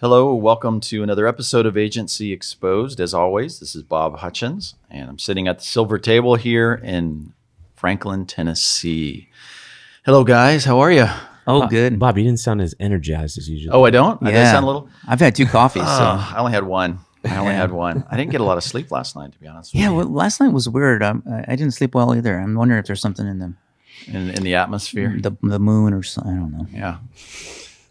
Hello, welcome to another episode of Agency Exposed. As always, this is Bob Hutchins, and I'm sitting at the silver table here in Franklin, Tennessee. Hello, guys. How are you? Oh, good. Bob, you didn't sound as energized as usual. Oh, I don't? I Yeah. sound a little... I've had 2 coffees. I only had one. I didn't get a lot of sleep last night, to be honest with Yeah, you. well, last night was weird. I didn't sleep well either. I'm wondering if there's something in In the atmosphere. the moon or something. I don't know. Yeah.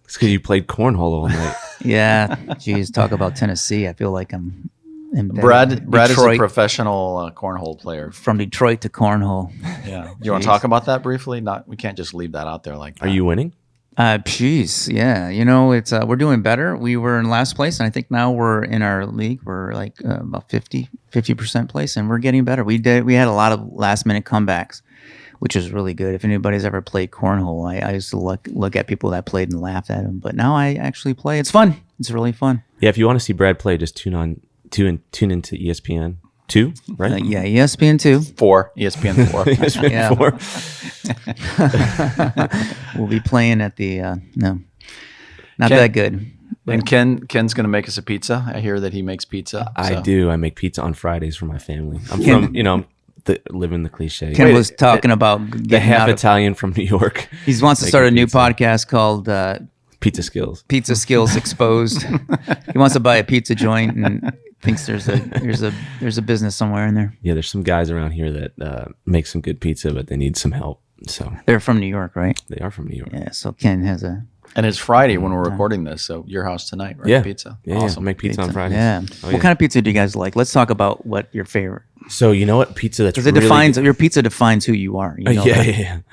It's because you played cornhole all night. Yeah, geez, talk about Tennessee. I feel like I'm in Brad is a Detroit, professional cornhole player. from Detroit to cornhole. Yeah. You want to talk about that briefly? We can't just leave that out there like that. Are you winning? Jeez, yeah. You know, it's we're doing better. We were in last place, and I think now we're in our league. We're like about 50% place, and we're getting better. We had a lot of last minute comebacks, which is really good. If anybody's ever played cornhole, I used to look at people that played and laughed at them, but now I actually play. It's fun. It's really fun. Yeah, if you want to see Brad play, just tune into ESPN 2, right? Yeah, ESPN 2. 4, ESPN 4. ESPN Yeah. 4. We'll be playing at the not Ken- that good. And Ken's going to make us a pizza. I hear that he makes pizza. I so. do. I make pizza on Fridays for my family. I'm Ken- from, living the cliche. Ken was talking about the getting half out of, Italian from New York. he wants to making start a new pizza. podcast called Pizza skills. Pizza Skills Exposed. He wants to buy a pizza joint and thinks there's a business somewhere in there. Yeah, there's some guys around here that make some good pizza, but they need some help. So They're from New York, right? they are from New York. Yeah. So Ken has a And it's Friday when we're recording this, so your house tonight, right? Yeah. Pizza. Yeah, Awesome. I make pizza on Fridays. Yeah. Oh, What kind of pizza do you guys like? Let's talk about what your favorite. So you know what pizza that's Because it really defines your pizza defines who you are. You know yeah, that?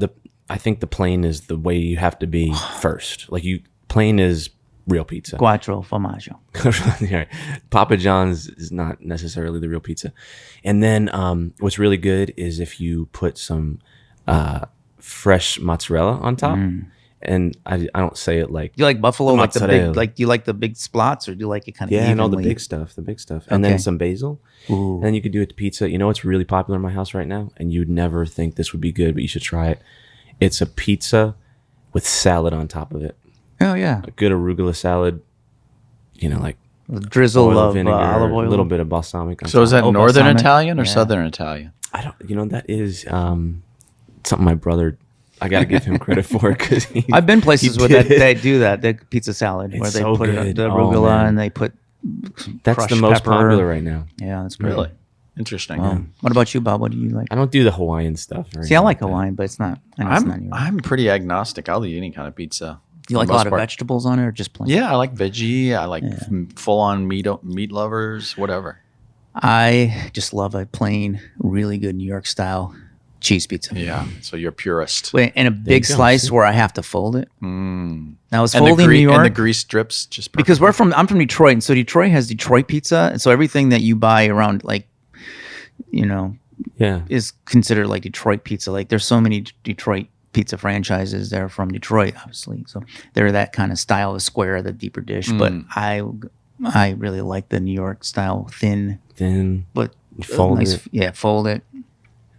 yeah. I think the plain is the way you have to be first. Plain is real pizza. Quattro formaggio. Right. Papa John's is not necessarily the real pizza. And then what's really good is if you put some fresh mozzarella on top. And I don't say it like Do you like buffalo, like the mozzarella. big, like do you like the big spots, or do you like it kind of yeah, and all the evenly? big stuff, and then Okay. some basil. Ooh. And then you could do it to pizza. You know what's really popular in my house right now, and you'd never think this would be good, but you should try it. It's a pizza with salad on top of it. Oh yeah, A good arugula salad. Like a drizzle oil, of vinegar, olive oil, a little bit of balsamic. On So is top. that Northern balsamic? Italian or Yeah. Southern Italian? I don't. That is something my brother. I got to give him credit for because I've been places where did it. they do that. The pizza salad where It's they so put good. the Oh, arugula man. and they put that's crushed the most pepper. popular right now. Yeah, that's great. Really? Interesting. What about you, Bob? What do you like? I don't do the Hawaiian stuff. or See, I anything like that. Hawaiian, but it's not. I know it's not yours. I'm pretty agnostic. I'll eat any kind of pizza. Do you like a lot of vegetables on it, or just plain? Yeah, I like veggie. I like full-on meat lovers, whatever. I just love a plain, really good New York style cheese pizza. Yeah, so you're a purist. Wait, and a big go, slice see? where I have to fold it. Now it's And folding New York. and the grease strips just perfect. Because I'm from Detroit, and so Detroit has Detroit pizza, and so everything that you buy around, Yeah. is considered like Detroit pizza. Like there's so many Detroit pizza franchises that are from Detroit, obviously. So they're that kind of style, the square, the deeper dish. But I really like the New York style, thin, Then but fold nice. it. Yeah, fold it.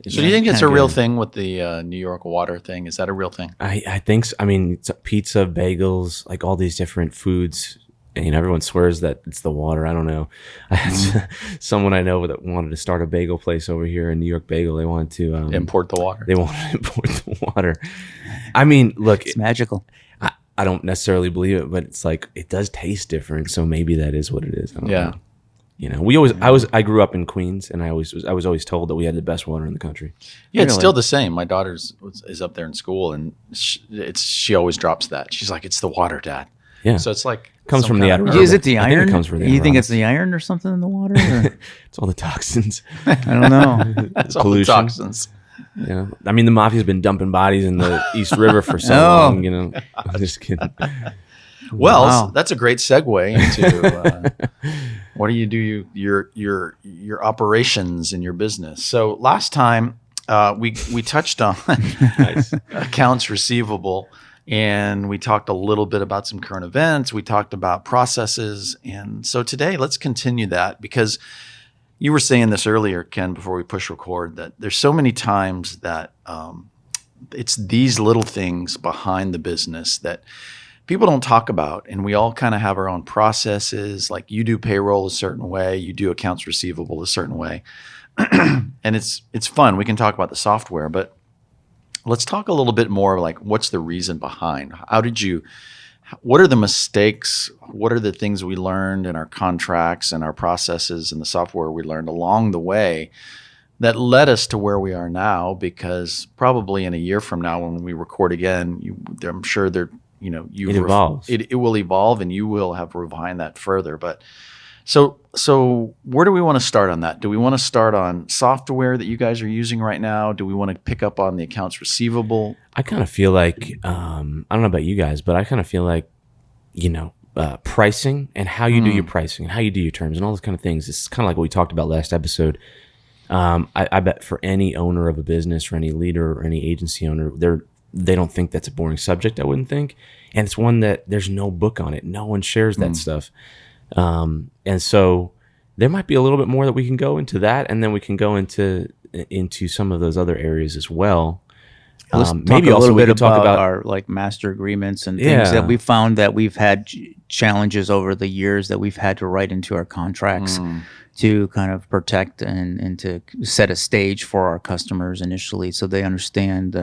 So do you think it's a kinda real good. thing with the New York water thing? Is that a real thing? I think so. I mean, it's pizza, bagels, like all these different foods. And everyone swears that it's the water. I don't know. I had someone I know that wanted to start a bagel place over here in New York Bagel. They wanted to Import the water. They wanted to import the water. I mean, look, It's magical. I don't necessarily believe it, but it's like it does taste different. So maybe that is what it is. I don't Yeah. know. I grew up in Queens, and I was always told that we had the best water in the country. Yeah, it's Really? still the same. My daughter is up there in school, and she always drops that. She's like, "It's the water, Dad." Yeah. So it's like Comes some from the kind of Adirondack. Is it the I think it iron? comes from the you think it's Adirondacks. the iron or something in the water? Or? It's all the toxins. I don't know. That's all the pollution. toxins. Yeah, I mean the mafia's been dumping bodies in the East River for so Oh. long. I'm just kidding. Well, Wow. that's a great segue into what do you do? Your operations in your business. So last time we touched on accounts receivable, and we talked a little bit about some current events. We talked about processes, and so today let's continue that because you were saying this earlier, Ken, before we push record, that there's so many times that it's these little things behind the business that people don't talk about, and we all kind of have our own processes. Like you do payroll a certain way, you do accounts receivable a certain way. And it's fun. We can talk about the software, but let's talk a little bit more like what's the reason behind? What are the mistakes? What are the things we learned in our contracts and our processes and the software we learned along the way that led us to where we are now? Because probably in a year from now, when we record again, I'm sure it evolves. It will evolve, and you will have refined that further. But so where do we want to start on that? Do we want to start on software that you guys are using right now? Do we want to pick up on the accounts receivable? I kind of feel like I don't know about you guys, but I kind of feel like pricing and how you do your pricing and how you do your terms and all those kind of things. It's kind of like what we talked about last episode. I bet for any owner of a business or any leader or any agency owner, they don't think that's a boring subject, I wouldn't think. And it's one that there's no book on it. No one shares that stuff. And so there might be a little bit more that we can go into that, and then we can go into some of those other areas as well. Maybe also we could talk about our like master agreements and things that we found that we've had challenges over the years that we've had to write into our contracts to kind of protect and to set a stage for our customers initially, so they understand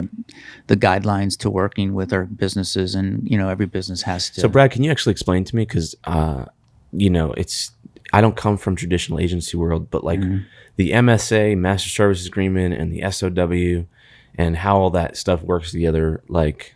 the guidelines to working with our businesses. And every business has to. So Brad, can you actually explain to me, because I don't come from traditional agency world, but like the MSA, Master Services Agreement, and the SOW, and how all that stuff works together. Like,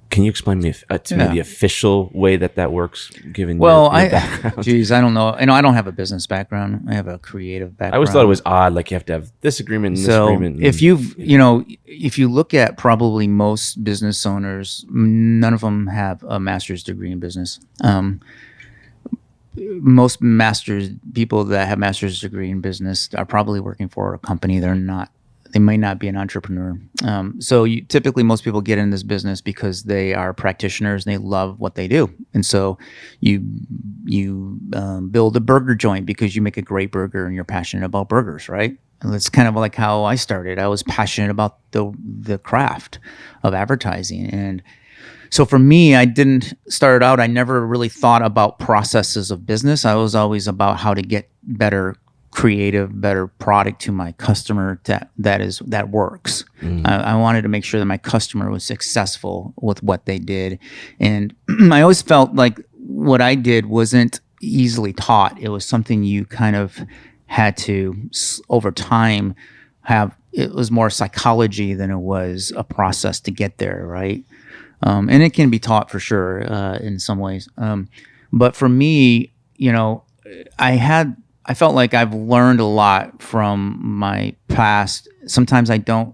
can you explain to me the official way that works? Given your background? Geez, I don't know. I don't have a business background. I have a creative background. I always thought it was odd. Like you have to have this agreement and this agreement. If if you look at probably most business owners, none of them have a master's degree in business. Most people that have master's degree in business are probably working for a company. They might not be an entrepreneur. So typically most people get in this business because they are practitioners and they love what they do. And so you build a burger joint because you make a great burger and you're passionate about burgers, right? And that's kind of like how I started. I was passionate about the craft of advertising. And so for me, I never really thought about processes of business. I was always about how to get better product to my customer that works. I wanted to make sure that my customer was successful with what they did. And I always felt like what I did wasn't easily taught. It was something you kind of had to, over time, it was more psychology than it was a process to get there, right? And it can be taught for sure in some ways. But for me, I felt like I've learned a lot from my past. Sometimes I kind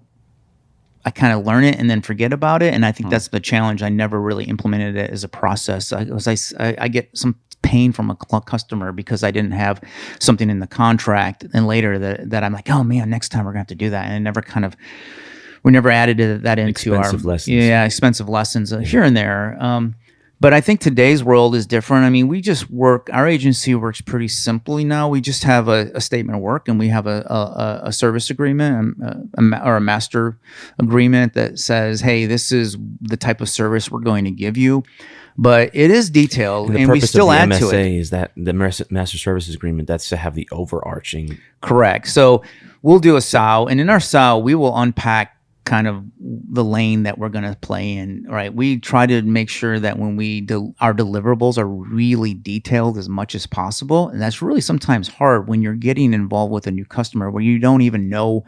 of learn it and then forget about it. And I think that's the challenge. I never really implemented it as a process. I get some pain from a customer because I didn't have something in the contract, and later that I'm like, oh man, next time we're gonna have to do that. And we never added that into expensive lessons. Yeah, expensive lessons here and there. But I think today's world is different. I mean, our agency works pretty simply now. We just have a statement of work, and we have a service agreement or a master agreement that says, hey, this is the type of service we're going to give you. But it is detailed, and we still add to it. The purpose of the MSA is that the Master Services Agreement, that's to have the overarching. Correct. So we'll do a SOW, and in our SOW, we will unpack kind of the lane that we're going to play in, right? We try to make sure that when our deliverables are really detailed as much as possible. And that's really sometimes hard when you're getting involved with a new customer where you don't even know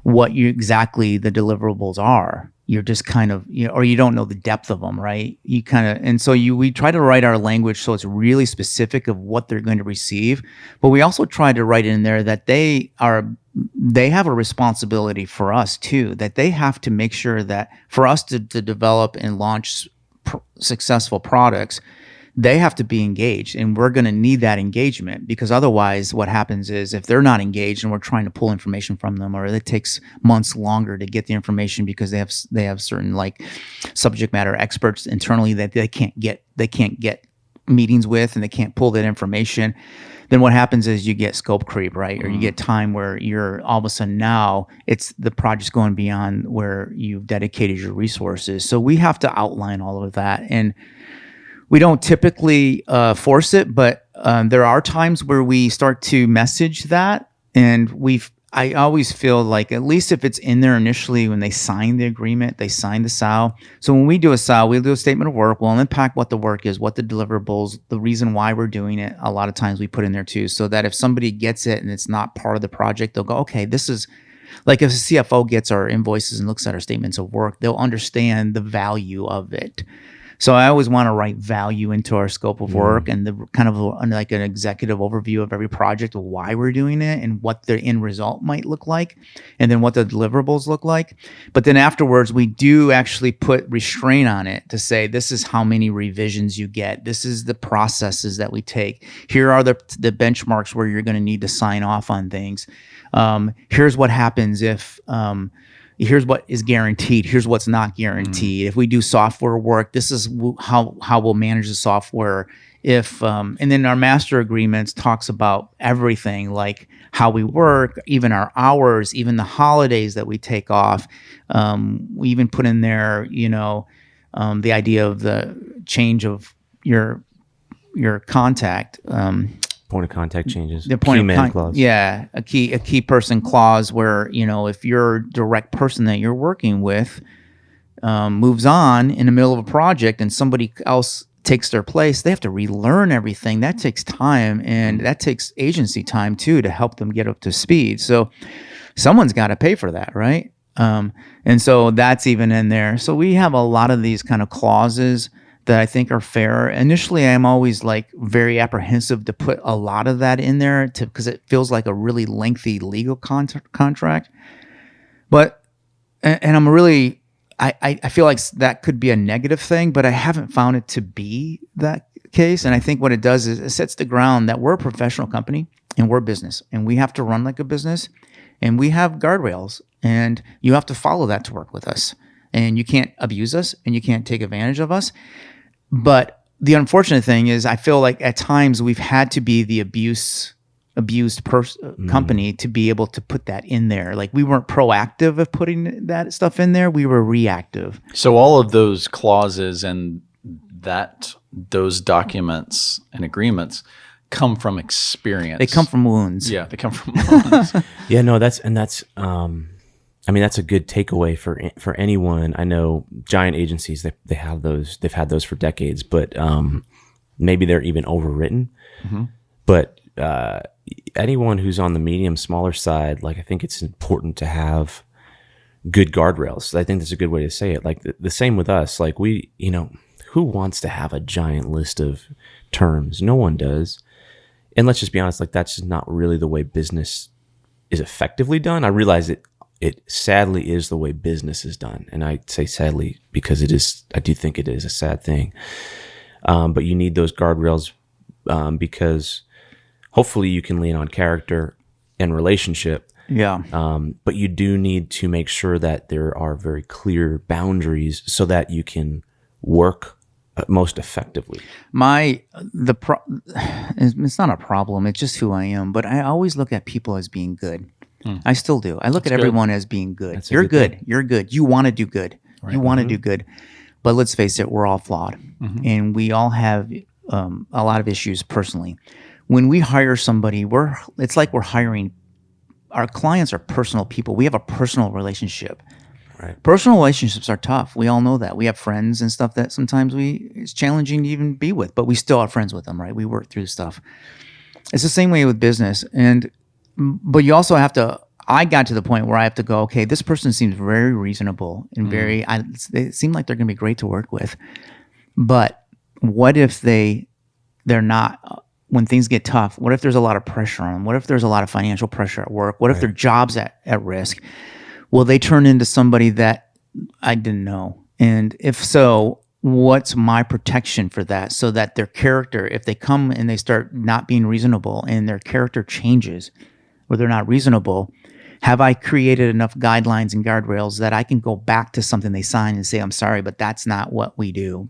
what exactly the deliverables are. You're just kind of, or you don't know the depth of them, right? We try to write our language so it's really specific of what they're going to receive. But we also try to write in there that they have a responsibility for us too, that they have to make sure that for us to develop and launch successful products, they have to be engaged, and we're going to need that engagement, because otherwise what happens is if they're not engaged and we're trying to pull information from them, or it takes months longer to get the information because they have certain like subject matter experts internally that they can't get meetings with and they can't pull that information, then what happens is you get scope creep, right? Or you get time where you're all of a sudden now it's the project's going beyond where you've dedicated your resources. So we have to outline all of that. And we don't typically force it, but there are times where we start to message that. And I always feel like, at least if it's in there initially when they sign the agreement, they sign the SAL. So when we do a SAL, we'll do a statement of work. We'll unpack what the work is, what the deliverables, the reason why we're doing it. A lot of times we put in there too, so that if somebody gets it and it's not part of the project, they'll go, okay, this is like, if a CFO gets our invoices and looks at our statements of work, they'll understand the value of it. So I always want to write value into our scope of work and the kind of like an executive overview of every project, of why we're doing it and what the end result might look like, and then what the deliverables look like. But then afterwards, we do actually put restraint on it to say, this is how many revisions you get. This is the processes that we take. Here are the benchmarks where you're going to need to sign off on things. Here's what happens if... here's what is guaranteed. Here's what's not guaranteed. If we do software work, this is how we'll manage the software. And then our master agreements talks about everything, like how we work, even our hours, even the holidays that we take off. We even put in there, the idea of the change of your contact. Point of contact changes. The point key of man clause. Yeah, a key person clause where, if your direct person that you're working with moves on in the middle of a project and somebody else takes their place, they have to relearn everything. That takes time, and that takes agency time too to help them get up to speed. So someone's got to pay for that, right? And so that's even in there. So we have a lot of these kind of clauses that I think are fair. Initially, I'm always like very apprehensive to put a lot of that in there because it feels like a really lengthy legal contract. But, and I'm really, I feel like that could be a negative thing, but I haven't found it to be that case. And I think what it does is it sets the ground that we're a professional company and we're a business and we have to run like a business and we have guardrails and you have to follow that to work with us. And you can't abuse us and you can't take advantage of us. But the unfortunate thing is I feel like at times we've had to be the abused company to be able to put that in there. Like we weren't proactive of putting that stuff in there. We were reactive. So all of those clauses and those documents and agreements come from experience. They come from wounds. Yeah, they come from wounds. Yeah, no, that's a good takeaway for anyone. I know giant agencies, they have those, they've had those for decades, but maybe they're even overwritten. Mm-hmm. But anyone who's on the medium, smaller side, like I think it's important to have good guardrails. I think that's a good way to say it. Like the same with us. Like we, who wants to have a giant list of terms? No one does. And let's just be honest, like that's just not really the way business is effectively done. I realize it sadly is the way business is done. And I say sadly because I do think it is a sad thing. But you need those guardrails because hopefully you can lean on character and relationship. Yeah. But you do need to make sure that there are very clear boundaries so that you can work most effectively. It's not a problem. It's just who I am. But I always look at people as being good. I still do. I look at everyone as being good. You're good. You're good. You want to do good. Right. You want to do good. But let's face it, we're all flawed. Mm-hmm. And we all have a lot of issues personally. When we hire somebody, it's like we're hiring. Our clients are personal people. We have a personal relationship. Right. Personal relationships are tough. We all know that. We have friends and stuff that sometimes it's challenging to even be with, but we still are friends with them, right? We work through stuff. It's the same way with business. But you also have to, I got to the point where I have to go, okay, this person seems very reasonable and they seem like they're going to be great to work with. But what if they're not, when things get tough, what if there's a lot of pressure on them? What if there's a lot of financial pressure at work? What if their job's at risk? Will they turn into somebody that I didn't know? And if so, what's my protection for that? So that their character, if they come and they start not being reasonable and their character changes or they're not reasonable, have I created enough guidelines and guardrails that I can go back to something they signed and say, I'm sorry, but that's not what we do?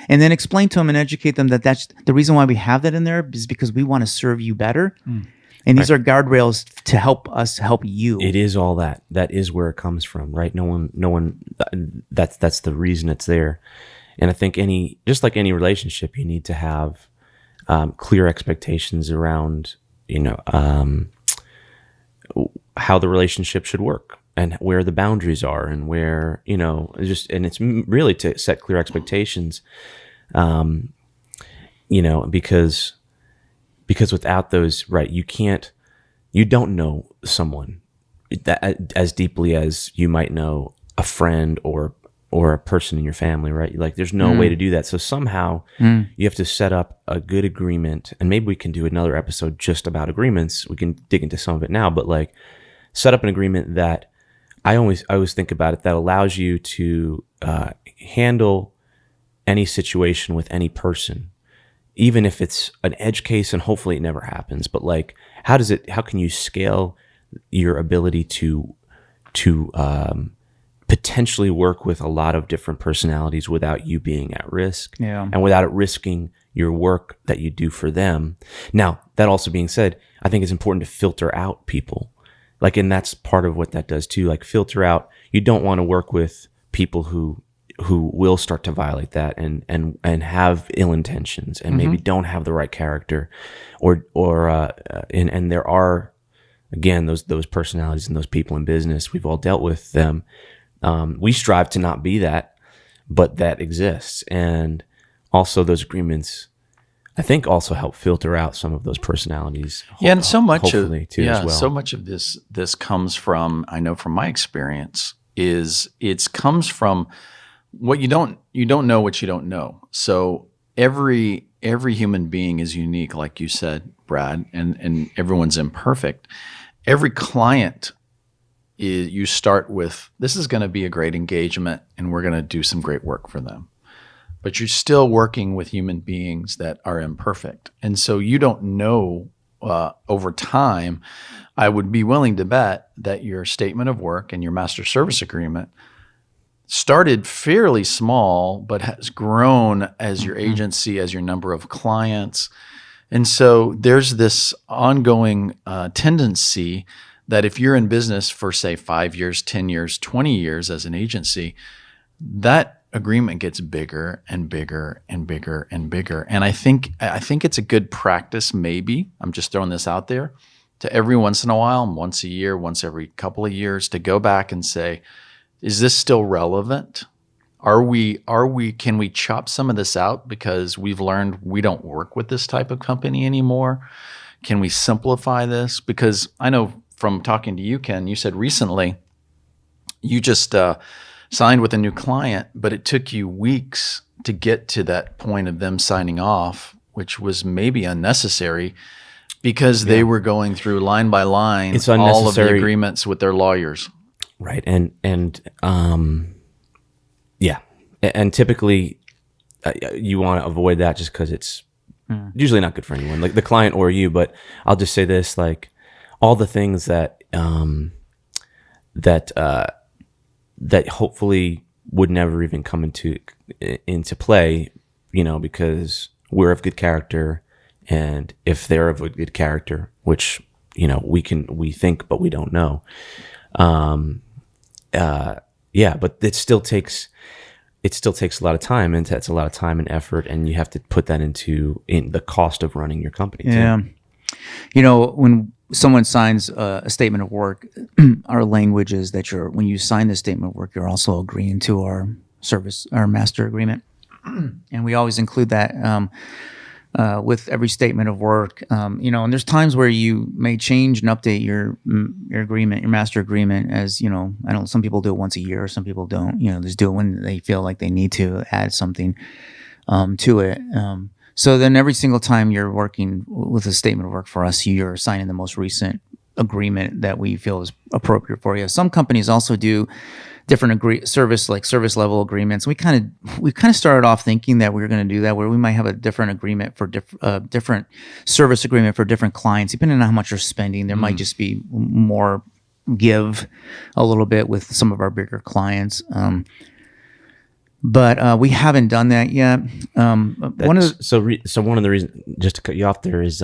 And then explain to them and educate them that that's the reason why we have that in there is because we want to serve you better. And these are guardrails to help us help you. It is all that. That is where it comes from, right? No one. That's the reason it's there. And I think just like any relationship, you need to have clear expectations around, how the relationship should work and where the boundaries are and where, and it's really to set clear expectations, because without those, right, you don't know someone that as deeply as you might know a friend or a person in your family, right? Like there's no way to do that. So somehow you have to set up a good agreement, and maybe we can do another episode just about agreements. We can dig into some of it now, but like set up an agreement that I always think about it that allows you to handle any situation with any person, even if it's an edge case and hopefully it never happens. But like, how can you scale your ability to potentially work with a lot of different personalities without you being at risk and without it risking your work that you do for them. Now, that also being said, I think it's important to filter out people. Like, and that's part of what that does too. Like filter out, you don't want to work with people who will start to violate that and have ill intentions and maybe don't have the right character and there are, again, those personalities and those people in business. We've all dealt with them. We strive to not be that, but that exists. And also those agreements, I think, also help filter out some of those personalities. Yeah, and so much of as well. So much of this comes from, I know from my experience, it comes from what you don't know what you don't know. So every human being is unique, like you said, Brad, and everyone's imperfect. Every client you start with, this is going to be a great engagement and we're going to do some great work for them. But you're still working with human beings that are imperfect. And so you don't know over time. I would be willing to bet that your statement of work and your master service agreement started fairly small, but has grown as your agency, as your number of clients. And so there's this ongoing tendency that if you're in business for, say, 5 years, 10 years, 20 years as an agency, that agreement gets bigger and bigger and bigger and bigger. And I think it's a good practice, maybe, I'm just throwing this out there, to every once in a while, once a year, once every couple of years, to go back and say, is this still relevant? Can we chop some of this out because we've learned we don't work with this type of company anymore? Can we simplify this? Because I know from talking to you, Ken, you said recently you just signed with a new client, but it took you weeks to get to that point of them signing off, which was maybe unnecessary because they were going through line by line all of the agreements with their lawyers. Right. And typically you want to avoid that just because it's usually not good for anyone, like the client or you. But I'll just say this, like all the things that hopefully would never even come into play, because we're of good character. And if they're of a good character, which, we think, but we don't know. But it still takes a lot of time, and that's a lot of time and effort, and you have to put that in the cost of running your company too. Yeah. When someone signs a statement of work, our language is that when you sign the statement of work, you're also agreeing to our master agreement. And we always include that with every statement of work. And there's times where you may change and update your agreement, your master agreement, as, I know some people do it once a year, some people don't, just do it when they feel like they need to add something to it. So then every single time you're working with a statement of work for us, you're signing the most recent agreement that we feel is appropriate for you. Some companies also do different service level agreements. We kind of started off thinking that we were going to do that, where we might have a different agreement for different service agreement for different clients, depending on how much you're spending. There might just be more give a little bit with some of our bigger clients. But we haven't done that yet. One of the reasons, just to cut you off there, is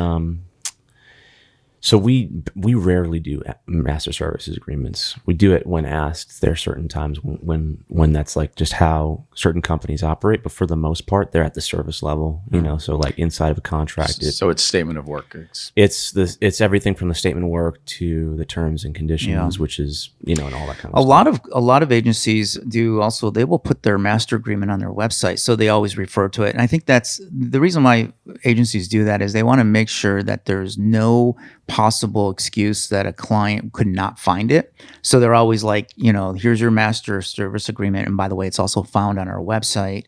so we rarely do master services agreements. We do it when asked. There are certain times when that's like just how certain companies operate, but for the most part, they're at the service level. So like inside of a contract. So it's statement of work. It's everything from the statement of work to the terms and conditions, which is and all that kind of stuff. A lot of agencies do also. They will put their master agreement on their website, so they always refer to it. And I think that's the reason why agencies do that is they want to make sure that there's no possible excuse that a client could not find it. So they're always like, here's your master service agreement. And by the way, it's also found on our website.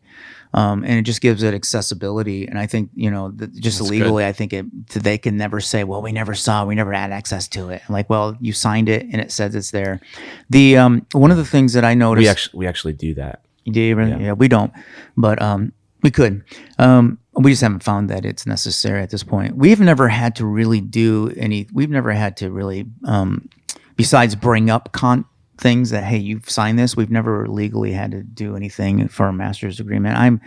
And it just gives it accessibility. And I think, just that's legally, good. I think they can never say, well, we never had access to it. Like, well, you signed it and it says it's there. The one of the things that I noticed. We actually do that. You do? Yeah, we don't. But we could. We just haven't found that it's necessary at this point. We've never had to really besides bring up things that, hey, you've signed this. We've never legally had to do anything for a master's agreement.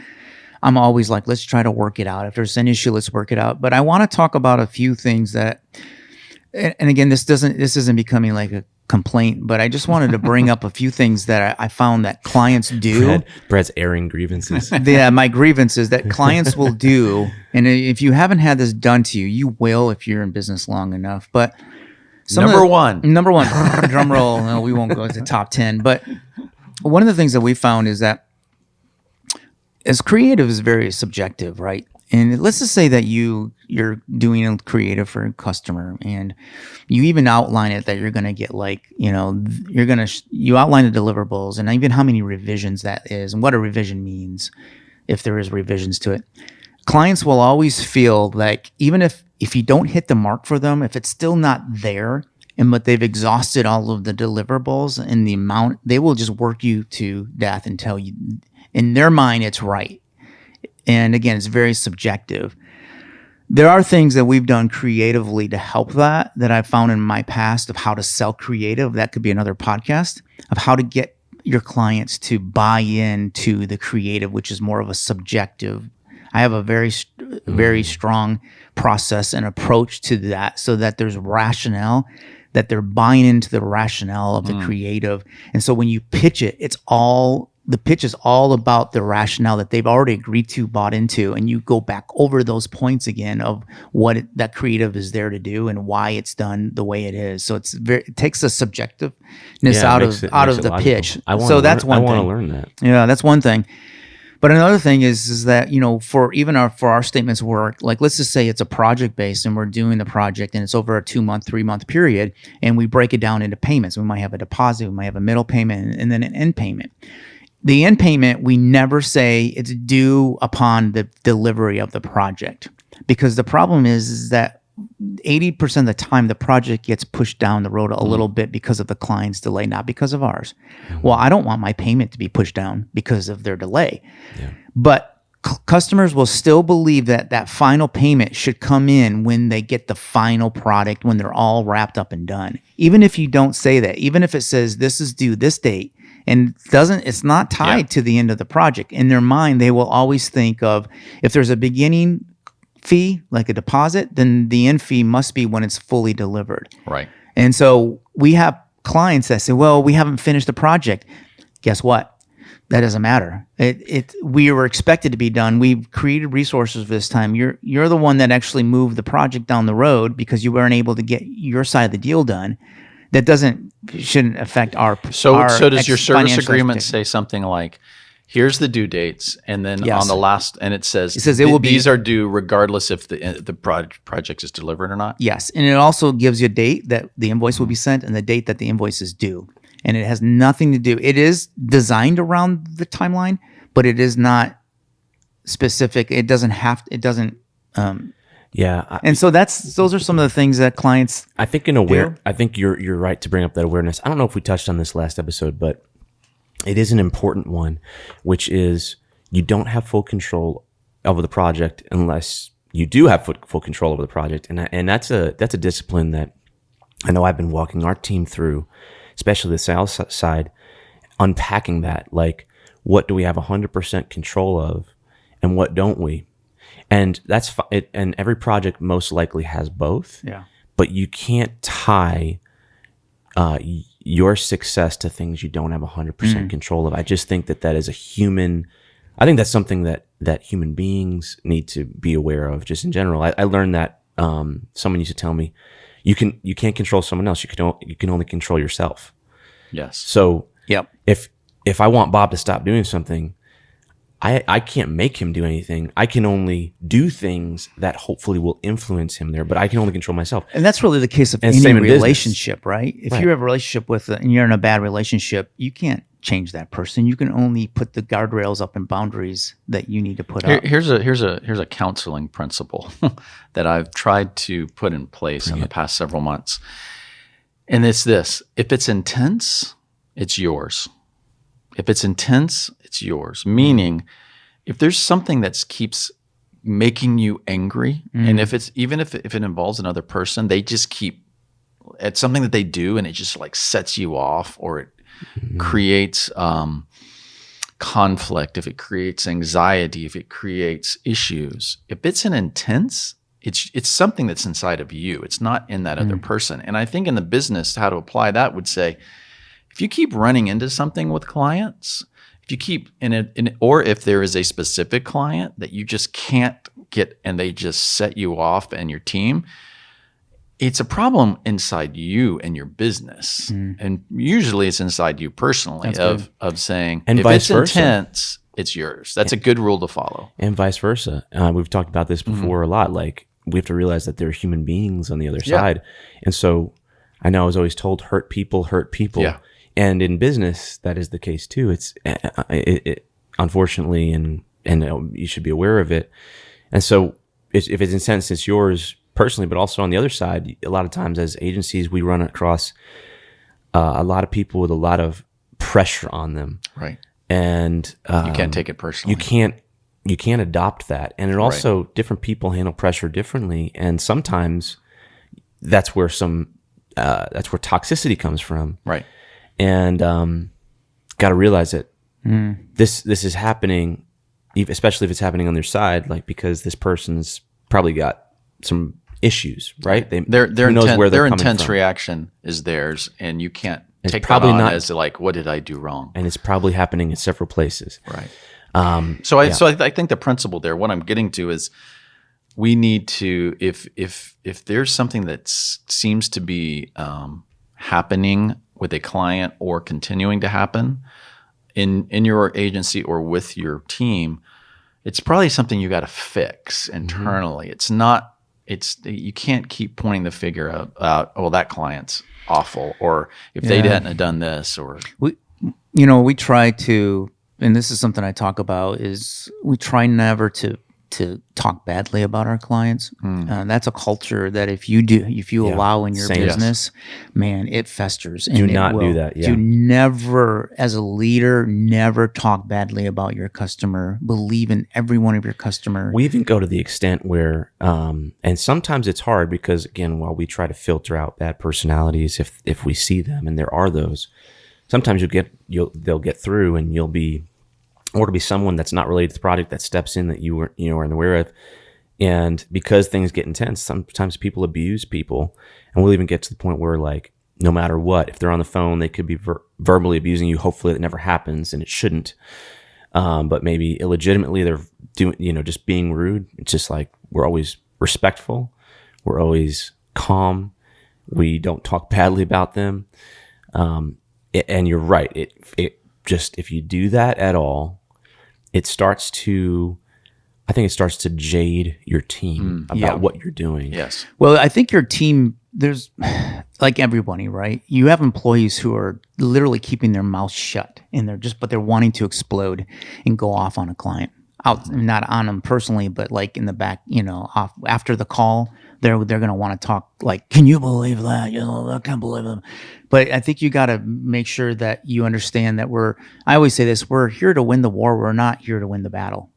I'm always like, let's try to work it out. If there's an issue, let's work it out. But I want to talk about a few things that, and again, this isn't becoming like a complaint, but I just wanted to bring up a few things that I found that clients do. Brad's airing grievances. Yeah, my grievances that clients will do. And if you haven't had this done to you, you will if you're in business long enough. But number one, drum roll. No, we won't go to the top 10. But one of the things that we found is that as creative is very subjective, right? And let's just say that you're doing a creative for a customer, and you even outline it that you're going to get you outline the deliverables and even how many revisions that is and what a revision means, if there is revisions to it. Clients will always feel like even if you don't hit the mark for them, if it's still not there, but they've exhausted all of the deliverables and the amount, they will just work you to death and tell you, in their mind, it's right. And again, it's very subjective. There are things that we've done creatively to help that I've found in my past of how to sell creative. That could be another podcast of how to get your clients to buy into the creative, which is more of a subjective. I have a very, very strong process and approach to that so that there's rationale, that they're buying into the rationale of the creative. And so when you pitch it, the pitch is all about the rationale that they've already agreed to, bought into, and you go back over those points again of what that creative is there to do and why it's done the way it is. So it takes the subjectiveness out of the pitch. So that's one thing. I want to learn that. Yeah, that's one thing. But another thing is that, for our statements work, like let's just say it's a project based and we're doing the project and it's over a 2-month, 3-month period, and we break it down into payments. We might have a deposit, we might have a middle payment, and then an end payment. The end payment, we never say it's due upon the delivery of the project, because the problem is that 80% of the time the project gets pushed down the road a little bit because of the client's delay, not because of ours. Well, I don't want my payment to be pushed down because of their delay. Yeah. But customers will still believe that final payment should come in when they get the final product, when they're all wrapped up and done. Even if you don't say that, even if it says this is due this date, and it's not tied to the end of the project. In their mind, they will always think of, if there's a beginning fee, like a deposit, then the end fee must be when it's fully delivered. Right. And so we have clients that say, well, we haven't finished the project. Guess what? That doesn't matter. We were expected to be done. We've created resources for this time. You're the one that actually moved the project down the road because you weren't able to get your side of the deal done. That shouldn't affect our. So does your service agreement say something like, here's the due dates, and then on the last, and it says it will be, these are due regardless if the project is delivered or not? Yes, and it also gives you a date that the invoice will be sent and the date that the invoice is due. And it has nothing to do. It is designed around the timeline, but it is not specific. It doesn't. Yeah, and so those are some of the things that clients. I think I think you're right to bring up that awareness. I don't know if we touched on this last episode, but it is an important one, which is you don't have full control over the project unless you do have full control over the project, and that's a discipline that I know I've been walking our team through, especially the sales side, unpacking that. Like, what do we have 100% control of, and what don't we? And that's and every project most likely has both. Yeah. But you can't tie your success to things you don't have 100% control of. I just think that is I think that's something that human beings need to be aware of just in general. I learned that someone used to tell me, you can't control someone else. You can only control yourself. Yes. So Yep. if I want Bob to stop doing something, I can't make him do anything. I can only do things that hopefully will influence him there, but I can only control myself. And that's really the case of And any same in relationship, right? If Right. you have a relationship and you're in a bad relationship, you can't change that person. You can only put the guardrails up and boundaries that you need to put up. Here's a counseling principle that I've tried to put in place in the past several months. And it's this: if it's intense, it's yours. If it's intense, it's yours. Meaning, if there's something that keeps making you angry, and if it involves another person, they just keep, it's something that they do and it just like sets you off, or it creates conflict, if it creates anxiety, if it creates issues, if it's an intense, it's something that's inside of you. It's not in that other person. And I think in the business, how to apply that would say, if you keep running into something with clients, if you keep or if there is a specific client that you just can't get and they just set you off and your team, it's a problem inside you and your business. And usually it's inside you personally of saying, And if vice it's versa. intense, it's yours. That's a good rule to follow. And vice versa. We've talked about this before a lot. Like, we have to realize that there are human beings on the other side. And so I know I was always told, hurt people hurt people. Yeah. And in business, that is the case too. It's unfortunately, and you should be aware of it. And so if it's intense, it's yours personally, but also on the other side, a lot of times as agencies, we run across a lot of people with a lot of pressure on them. Right. And You can't take it personally. you can't adopt that. And it also, different people handle pressure differently. And sometimes that's where toxicity comes from. Right. And got to realize that this is happening, especially if it's happening on their side, like, because this person's probably got some issues, right? Their intense from. reaction is theirs, and you can't It's take probably that on not- as like, what did I do wrong? And it's probably happening in several places. Right. So I think the principle there, what I'm getting to is, we need to, if there's something that seems to be happening with a client or continuing to happen in your agency or with your team, it's probably something you got to fix internally. It's not. You can't keep pointing the finger out. Oh, that client's awful, or if they hadn't have done this, or We try to, and this is something I talk about, is we try never to talk badly about our clients. That's a culture that if you allow in your Same. business, man, it festers. Do and it not do will. that, yeah. Do never, as a leader, never talk badly about your customer. Believe in every one of your customers. We even go to the extent where, and sometimes it's hard because, again, while we try to filter out bad personalities, if we see them, and there are those, sometimes they'll get through, and it'll be someone that's not related to the project that steps in that you weren't aware of. And because things get intense, sometimes people abuse people, and we'll even get to the point where, like, no matter what, if they're on the phone, they could be verbally abusing you. Hopefully it never happens, and it shouldn't. But maybe illegitimately they're doing, just being rude. It's just like, we're always respectful. We're always calm. We don't talk badly about them. And you're right. It just, if you do that at all, it starts to jade your team about what you're doing. yes, Well, I think your team, there's like everybody, right? You have employees who are literally keeping their mouth shut, and but they're wanting to explode and go off on a client. Not on them personally, but like in the back, off after the call, they're going to want to talk like, can you believe that? I can't believe them. But I think you got to make sure that you understand that I always say this, we're here to win the war. We're not here to win the battle.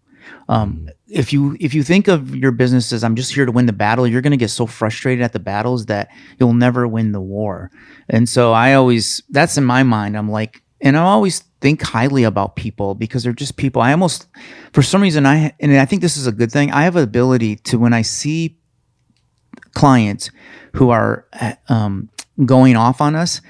If you think of your business as I'm just here to win the battle, you're going to get so frustrated at the battles that you'll never win the war. And so that's in my mind. I'm like, and I always think highly about people because they're just people. I almost, for some reason, and I think this is a good thing. I have an ability to, when I see clients who are going off on us,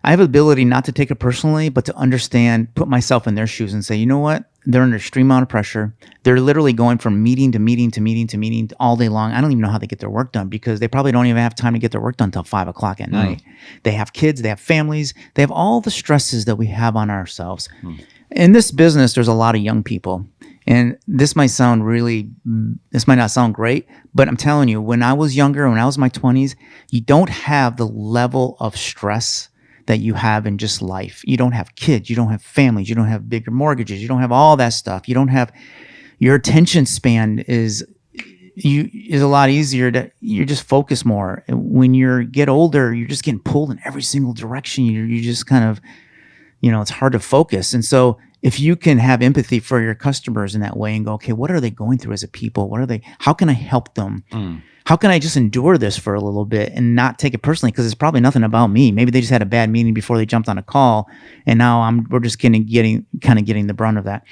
I have an ability not to take it personally, but to understand, put myself in their shoes and say, you know what? They're under extreme amount of pressure. They're literally going from meeting to meeting to meeting to meeting all day long. I don't even know how they get their work done because they probably don't even have time to get their work done until 5 o'clock at night. They have kids, they have families, they have all the stresses that we have on ourselves. In this business, there's a lot of young people. And this might not sound great, but I'm telling you, when I was younger, when I was in my 20s, you don't have the level of stress that you have in just life. You don't have kids, you don't have families, you don't have bigger mortgages, you don't have all that stuff. You don't have, your attention span is a lot easier you just focus more. When you get older, you're just getting pulled in every single direction. You just kind of, it's hard to focus. And so if you can have empathy for your customers in that way and go, okay, what are they going through as a people? How can I help them? How can I just endure this for a little bit and not take it personally? Because it's probably nothing about me. Maybe they just had a bad meeting before they jumped on a call, and now we're just getting the brunt of that.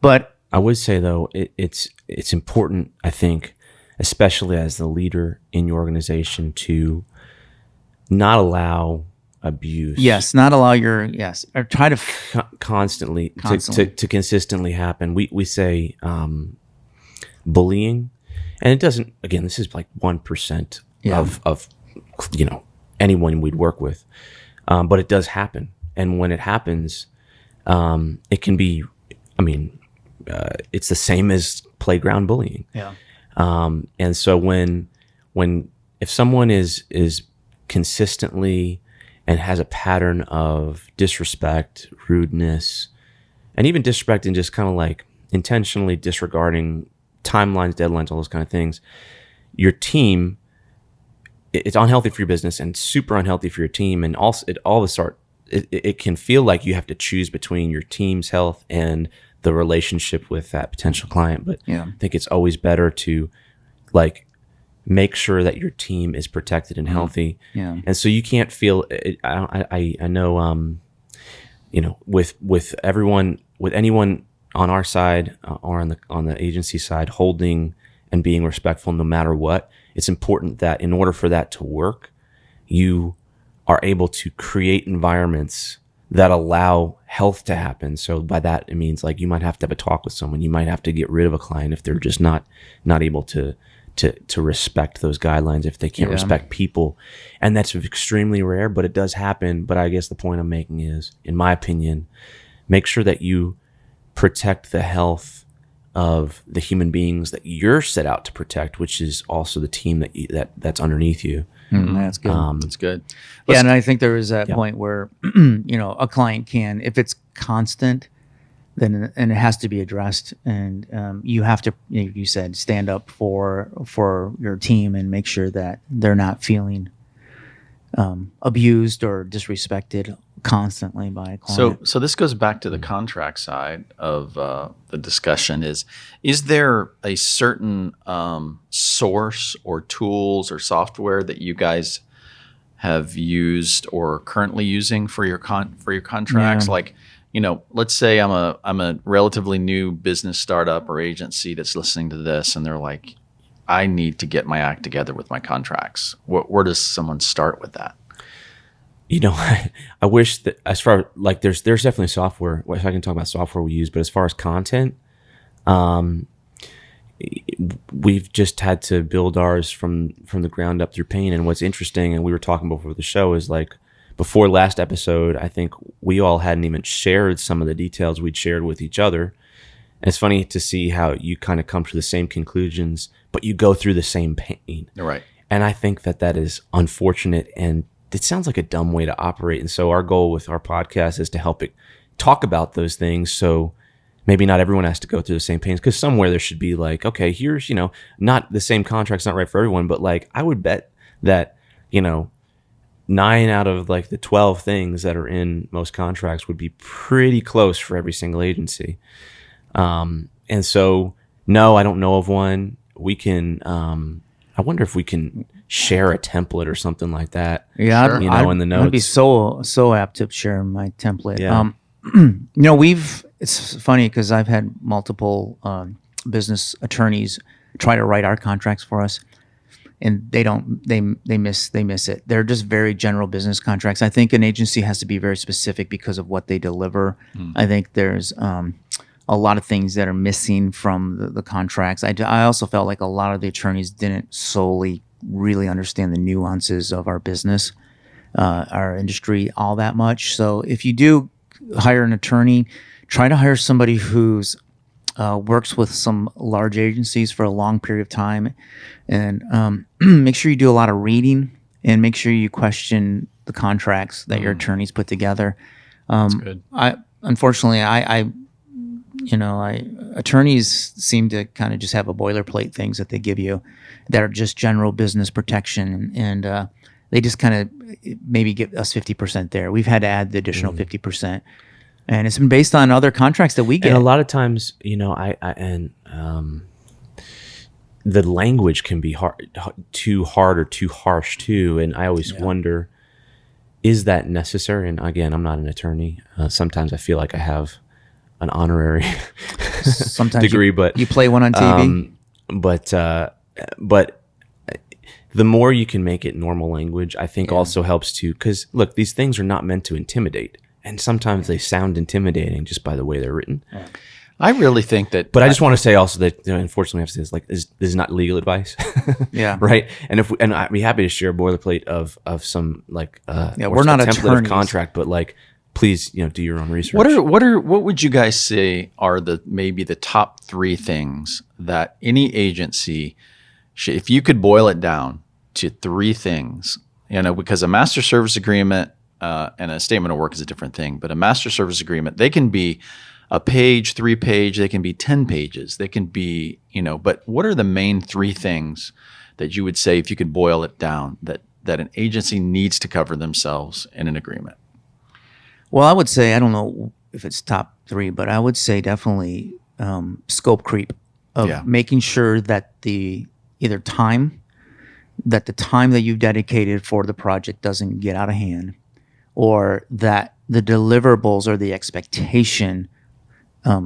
But I would say though, it's important, I think, especially as the leader in your organization, to not allow abuse. Yes, not allow or try to constantly. To consistently happen. We say bullying. And it doesn't, again, this is like 1% of anyone we'd work with. But it does happen. And when it happens, it can be, it's the same as playground bullying. Yeah. And so if someone is consistently and has a pattern of disrespect, rudeness, and even disrespect and just kind of like intentionally disregarding timelines, deadlines, all those kind of things, your team, it's unhealthy for your business and super unhealthy for your team. And also it can feel like you have to choose between your team's health and the relationship with that potential client. But I think it's always better to like make sure that your team is protected and healthy. Yeah. And so you can't feel I know with everyone, with anyone on our side or on the agency side, holding and being respectful no matter what, it's important that in order for that to work, you are able to create environments that allow health to happen. So by that, it means like you might have to have a talk with someone. You might have to get rid of a client if they're just not able to respect those guidelines, if they can't respect people. And that's extremely rare, but it does happen. But I guess the point I'm making is, in my opinion, make sure that you protect the health of the human beings that you're set out to protect, which is also the team that's underneath you. That's good. That's good. And I think there is that point where a client can, if it's constant, then and it has to be addressed, and you have to, you said, stand up for your team and make sure that they're not feeling abused or disrespected constantly by a client. So this goes back to the contract side of the discussion. Is there a certain source or tools or software that you guys have used or currently using for your contracts? Like, let's say I'm a relatively new business startup or agency that's listening to this, and they're like, I need to get my act together with my contracts. Where does someone start with that? I wish that, as far like there's definitely software. If I can talk about software we use, but as far as content, we've just had to build ours from the ground up through pain. And what's interesting, and we were talking before the show, is like before last episode, I think we all hadn't even shared some of the details we'd shared with each other. And it's funny to see how you kind of come to the same conclusions, but you go through the same pain. Right. And I think that is unfortunate, and it sounds like a dumb way to operate. And so our goal with our podcast is to help it talk about those things. So maybe not everyone has to go through the same pains, because somewhere there should be like, okay, here's, not the same contract's not right for everyone, but like I would bet that, 9 out of like the 12 things that are in most contracts would be pretty close for every single agency. And so No, I don't know of one. We can. I wonder if we can share a template or something like that. Yeah, Sure. In the notes. I'd be so apt to share my template. Yeah. It's funny because I've had multiple business attorneys try to write our contracts for us, and they miss it. They're just very general business contracts. I think an agency has to be very specific because of what they deliver. I think there's a lot of things that are missing from the contracts. I also felt like a lot of the attorneys didn't solely really understand the nuances of our business, our industry all that much. So if you do hire an attorney, try to hire somebody who's works with some large agencies for a long period of time, and make sure you do a lot of reading and make sure you question the contracts that your attorneys put together. That's good. Unfortunately, attorneys seem to kind of just have a boilerplate things that they give you that are just general business protection, and they just kind of maybe give us 50% there. We've had to add the additional 50%, and it's been based on other contracts that we get. And a lot of times, the language can be too hard or too harsh too. And I always wonder, is that necessary? And again, I'm not an attorney. Sometimes I feel like I have an honorary Sometimes degree, but you play one on TV. But the more you can make it normal language, I think also helps too. Because look, these things are not meant to intimidate, and sometimes they sound intimidating just by the way they're written. Yeah. I really think that. But I just want to say also that, unfortunately, I have to say this is not legal advice. Yeah. Right. And I'd be happy to share a boilerplate of some we're not a template attorneys. of contract, but please, do your own research. What would you guys say are maybe the top 3 things that any agency should, if you could boil it down to 3 things, because a master service agreement and a statement of work is a different thing, but a master service agreement, they can be a page, 3 page, they can be 10 pages, they can be, but what are the main 3 things that you would say, if you could boil it down, that an agency needs to cover themselves in an agreement? Well, I would say, I don't know if it's top 3, but I would say definitely scope creep of making sure that the time that you've dedicated for the project doesn't get out of hand, or that the deliverables or the expectation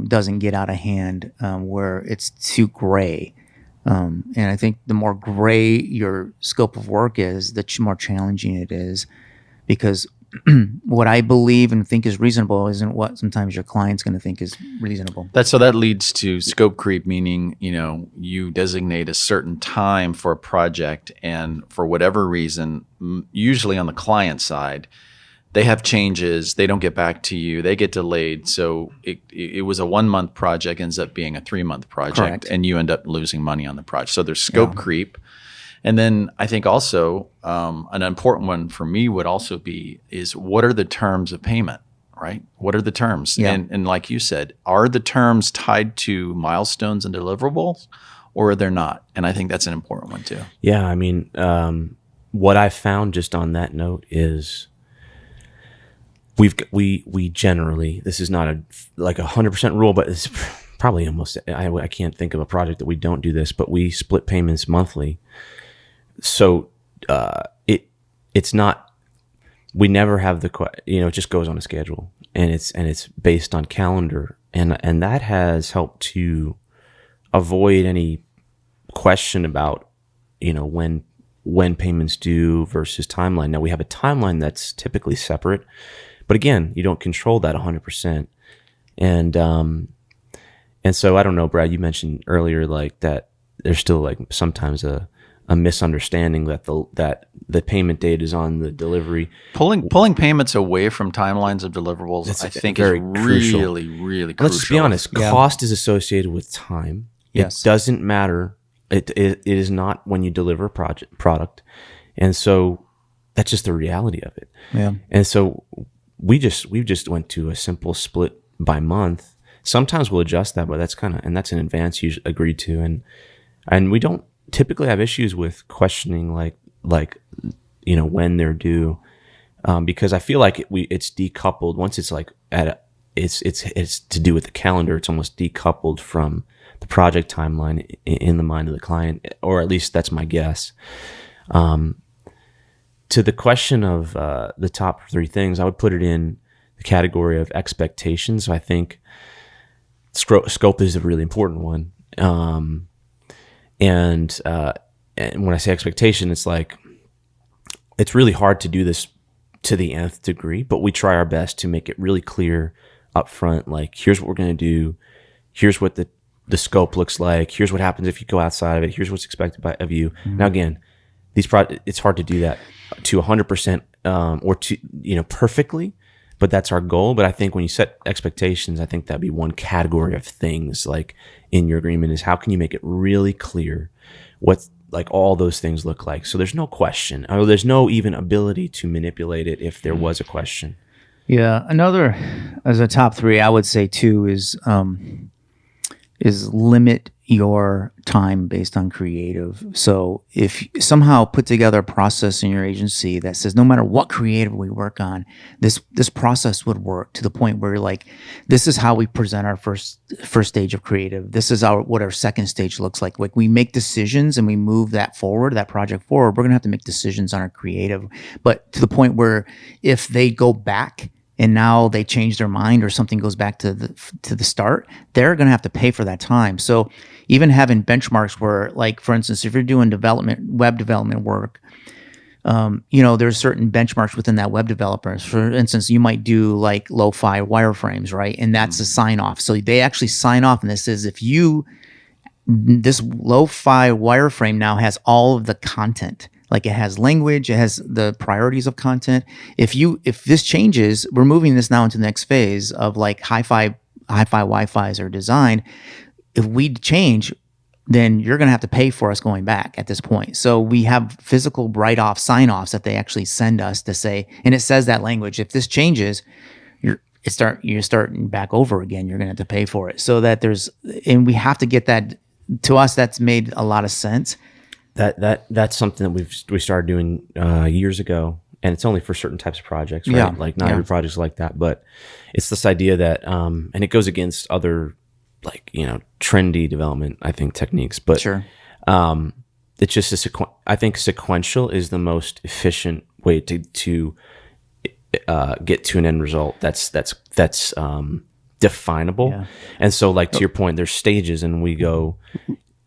doesn't get out of hand where it's too gray. And I think the more gray your scope of work is, the more challenging it is, because what I believe and think is reasonable isn't what sometimes your client's going to think is reasonable. That leads to scope creep, meaning, you designate a certain time for a project, and for whatever reason, usually on the client side, they have changes, they don't get back to you, they get delayed. So it was a 1-month project, ends up being a 3-month project. Correct. And you end up losing money on the project. So there's scope creep. And then I think also an important one for me would also be is, what are the terms of payment, right? What are the terms? Yeah. And like you said, are the terms tied to milestones and deliverables, or are they not? And I think that's an important one too. Yeah, I mean, what I found just on that note is we generally, this is not a 100% rule, but it's probably almost, I can't think of a project that we don't do this, but we split payments monthly. So it's not, we never have it just goes on a schedule, and it's based on calendar, and that has helped to avoid any question about when payments due versus timeline. Now we have a timeline that's typically separate, but again, you don't control that 100%. And so I don't know, Brad, you mentioned earlier that there's still sometimes a misunderstanding that the payment date is on the delivery. Pulling payments away from timelines of deliverables, I think, is really, really crucial. Let's just be honest. Cost is associated with time. Yes. It doesn't matter. It is not when you deliver a product. And so that's just the reality of it. Yeah. And so we just went to a simple split by month. Sometimes we'll adjust that, but that's an advance you agreed to. And we don't typically have issues with questioning when they're due, because I feel like it's decoupled once it's it's to do with the calendar. It's almost decoupled from the project timeline in the mind of the client, or at least that's my guess. To the question of the top 3 things, I would put it in the category of expectations. So I think scope is a really important one. And when I say expectation, it's like, it's really hard to do this to the nth degree, but we try our best to make it really clear up front. Like, here's what we're going to do. Here's what the scope looks like. Here's what happens if you go outside of it. Here's what's expected of you. Mm-hmm. Now, again, it's hard to do that to 100% or to, perfectly, but that's our goal. But I think when you set expectations, I think that'd be one category of things like in your agreement is how can you make it really clear what like all those things look like. So there's no question. There's no even ability to manipulate it if there was a question. Yeah. Another, as a top 3, I would say too, is limit your time based on creative. So if you somehow put together a process in your agency that says no matter what creative we work on, this process would work to the point where like, this is how we present our first stage of creative. This is what our second stage looks like. Like we make decisions and we move that project forward. We're going to have to make decisions on our creative, but to the point where if they go back and now they change their mind or something goes back to the start, they're going to have to pay for that time. So even having benchmarks where, like, for instance, if you're doing web development work, there's certain benchmarks within that web developer. For instance, you might do like lo-fi wireframes, right? And that's a sign off. So they actually sign off, and this says this lo-fi wireframe now has all of the content. Like it has language, it has the priorities of content. If this changes, we're moving this now into the next phase of like hi-fi Wi-Fi's are designed. If we change, then you're going to have to pay for us going back at this point. So we have physical write-off sign-offs that they actually send us to say, and it says that language. If this changes, you're starting back over again. You're going to have to pay for it. So that and we have to get that. To us, that's made a lot of sense. That's something that we started doing years ago, and it's only for certain types of projects, right? Yeah. Like not every project's like that, but it's this idea that, and it goes against other like trendy development, I think, techniques. But sure, it's just I think sequential is the most efficient way to get to an end result. That's definable. Yeah. And so, like to your point, there's stages, and we go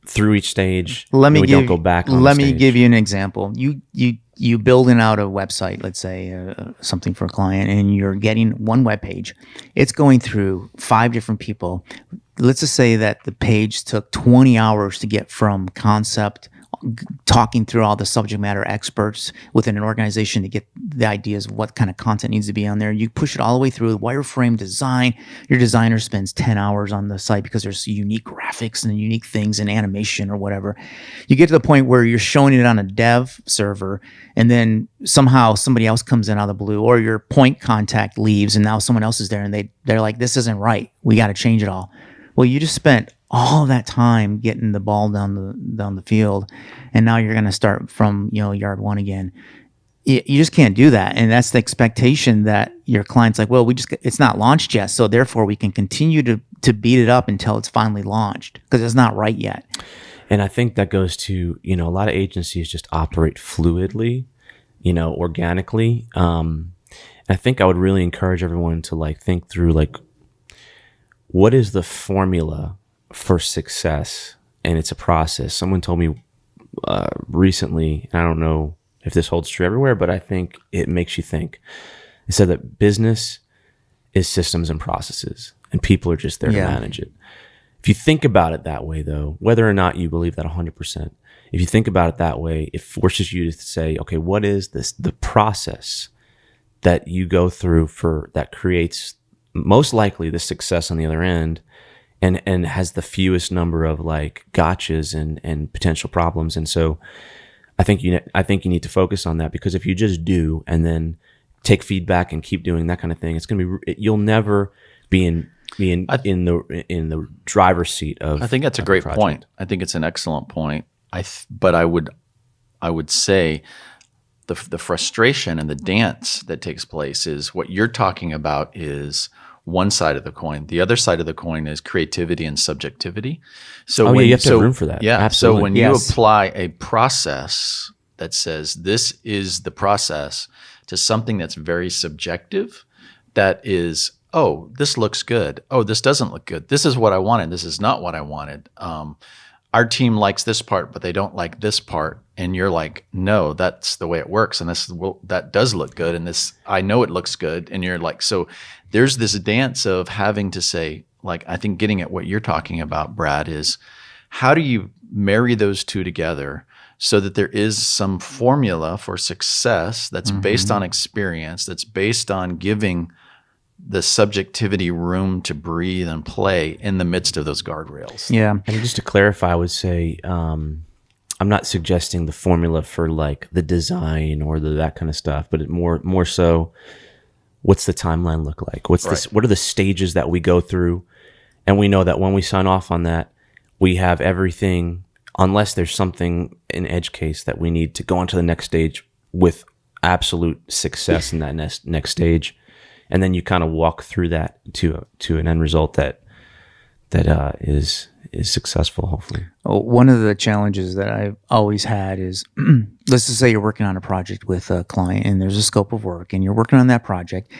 through each stage. Don't go back. Let me give you an example. You building out a website, let's say something for a client, and you're getting one web page. It's going through 5 different people. Let's just say that the page took 20 hours to get from concept, talking through all the subject matter experts within an organization to get the ideas of what kind of content needs to be on there. You push it all the way through wireframe design. Your designer spends 10 hours on the site because there's unique graphics and unique things in animation or whatever. You get to the point where you're showing it on a dev server, and then somehow somebody else comes in out of the blue, or your point contact leaves and now someone else is there, and they're like, this isn't right. We got to change it all. Well, you just spent all that time getting the ball down the field, and now you're going to start from yard 1 again. You just can't do that, and that's the expectation that your client's like, well, it's not launched yet, so therefore we can continue to beat it up until it's finally launched because it's not right yet. And I think that goes to a lot of agencies just operate fluidly, organically. I think I would really encourage everyone to like think through like, what is the formula for success? And it's a process. Someone told me recently, and I don't know if this holds true everywhere, but I think it makes you think. It said that business is systems and processes, and people are just there to manage it. If you think about it that way, though, whether or not you believe that 100%, if you think about it that way, it forces you to say, okay, what is the process that you go through that creates most likely the success on the other end, and has the fewest number of like gotchas and potential problems. And so I think you need to focus on that, because if you just do and then take feedback and keep doing that kind of thing, it's going to be, you'll never be in the driver's seat of. I think that's a great point. I think it's an excellent point. But I would say the frustration and the dance that takes place is what you're talking about is one side of the coin. The other side of the coin is creativity and subjectivity. So you have to have room for that. Yeah. Absolutely. So when you apply a process that says this is the process to something that's very subjective, that is, oh, this looks good. Oh, this doesn't look good. This is what I wanted. This is not what I wanted. Our team likes this part, but they don't like this part. And you're like, no, that's the way it works. And that does look good. And this, I know it looks good. And you're like, so there's this dance of having to say, like, I think getting at what you're talking about, Brad, is how do you marry those two together so that there is some formula for success that's based on experience, that's based on giving the subjectivity room to breathe and play in the midst of those guardrails. Yeah. And just to clarify, I would say I'm not suggesting the formula for like the design or that kind of stuff, but more so, what's the timeline look like? What are the stages that we go through? And we know that when we sign off on that, we have everything, unless there's something in edge case that we need to go on to the next stage with absolute success in that next stage. And then you kind of walk through that to an end result that is successful, hopefully. One of the challenges that I've always had is, let's just say you're working on a project with a client and there's a scope of work and you're working on that project.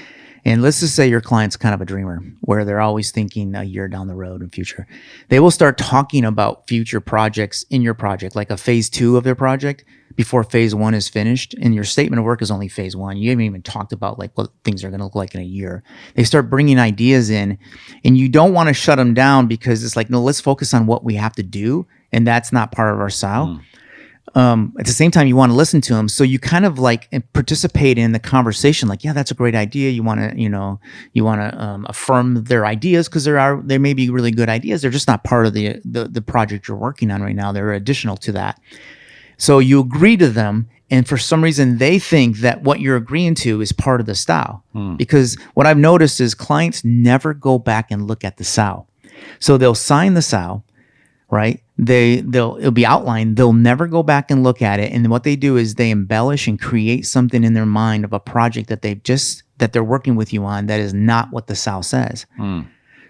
And let's just say your client's kind of a dreamer where they're always thinking a year down the road in future. They will start talking about future projects in your project, like a phase 2 of their project before phase 1 is finished. And your statement of work is only phase 1. You haven't even talked about like what things are going to look like in a year. They start bringing ideas in and you don't want to shut them down because it's like, no, let's focus on what we have to do. And that's not part of our style. At the same time, you want to listen to them. So you kind of like participate in the conversation. Like, yeah, that's a great idea. You want to, affirm their ideas because there may be really good ideas. They're just not part of the project you're working on right now. They're additional to that. So you agree to them. And for some reason, they think that what you're agreeing to is part of the style. Because what I've noticed is clients never go back and look at the SOW. So they'll sign the SOW, right? It'll be outlined. They'll never go back and look at it. And what they do is they embellish and create something in their mind of a project that they're working with you on that is not what the SOW says.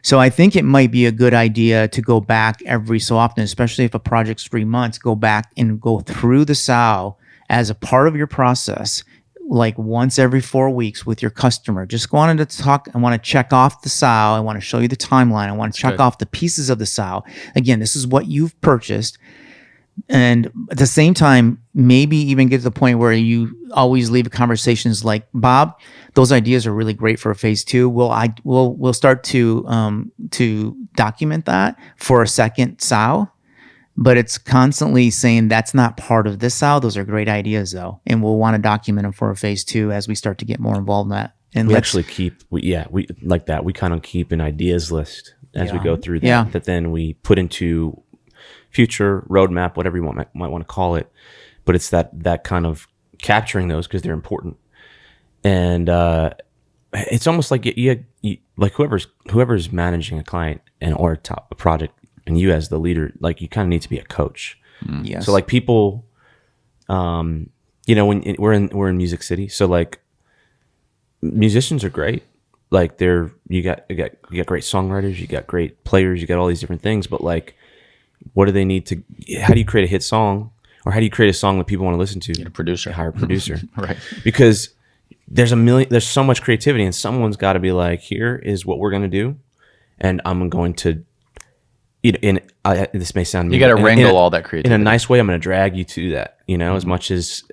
So I think it might be a good idea to go back every so often, especially if a project's 3 months, go back and go through the SOW as a part of your process, like once every 4 weeks with your customer. Just wanted to talk. I want to check off the SOW. I want to show you the timeline. I want to check off the pieces of the SOW. Again, this is what you've purchased. And at the same time, maybe even get to the point where you always leave conversations like, Bob, those ideas are really great for a phase 2. We'll start to document that for a second SOW. But it's constantly saying that's not part of this SOW. Those are great ideas, though, and we'll want to document them for a phase 2 as we start to get more involved in that. And we actually we like that. We kind of keep an ideas list as we go through that. That then we put into future roadmap, whatever you might want to call it. But it's that kind of capturing those because they're important, and it's almost like you like whoever's managing a client or a project. And you as the leader, like you kind of need to be a coach. Yes. So like people, when we're in Music City, so like musicians are great. Like you got great songwriters, you got great players, you got all these different things. But like, what do they need to? How do you create a hit song, or how do you create a song that people want to listen to? Get a producer, hire a producer, right? Because there's so much creativity, and someone's got to be like, here is what we're going to do, and I'm going to. This may sound you got to wrangle all that creativity in a nice way. I'm going to drag you to that, as much as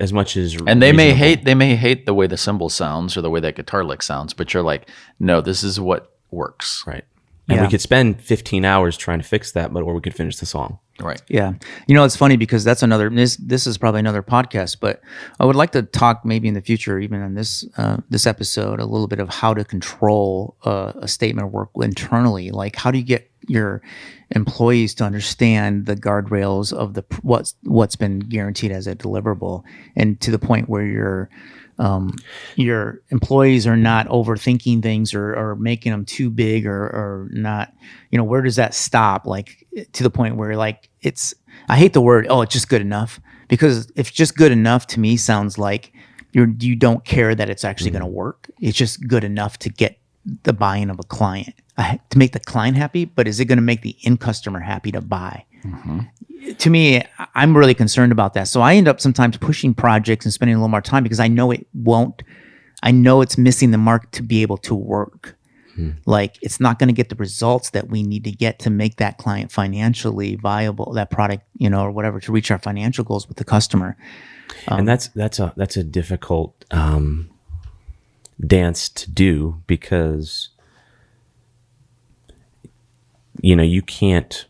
and they may hate the way the cymbal sounds or the way that guitar lick sounds, but you're like, no, this is what works, right? And we could spend 15 hours trying to fix that, or we could finish the song. Right. Yeah. It's funny because that's this is probably another podcast, but I would like to talk maybe in the future, even on this episode, a little bit of how to control a statement of work internally. Like, how do you get your employees to understand the guardrails of what's been guaranteed as a deliverable, and to the point where your employees are not overthinking things or making them too big or not, where does that stop? Like to the point where like I hate the word, it's just good enough, because if just good enough to me sounds like you don't care that it's actually going to work. It's just good enough to get the buying of a client to make the client happy, but is it going to make the end customer happy to buy? To me, I'm really concerned about that. So I end up sometimes pushing projects and spending a little more time because I know it won't. I know it's missing the mark to be able to work. Like it's not going to get the results that we need to get to make that client financially viable, that product, or whatever, to reach our financial goals with the customer. And that's a difficult dance to do because you can't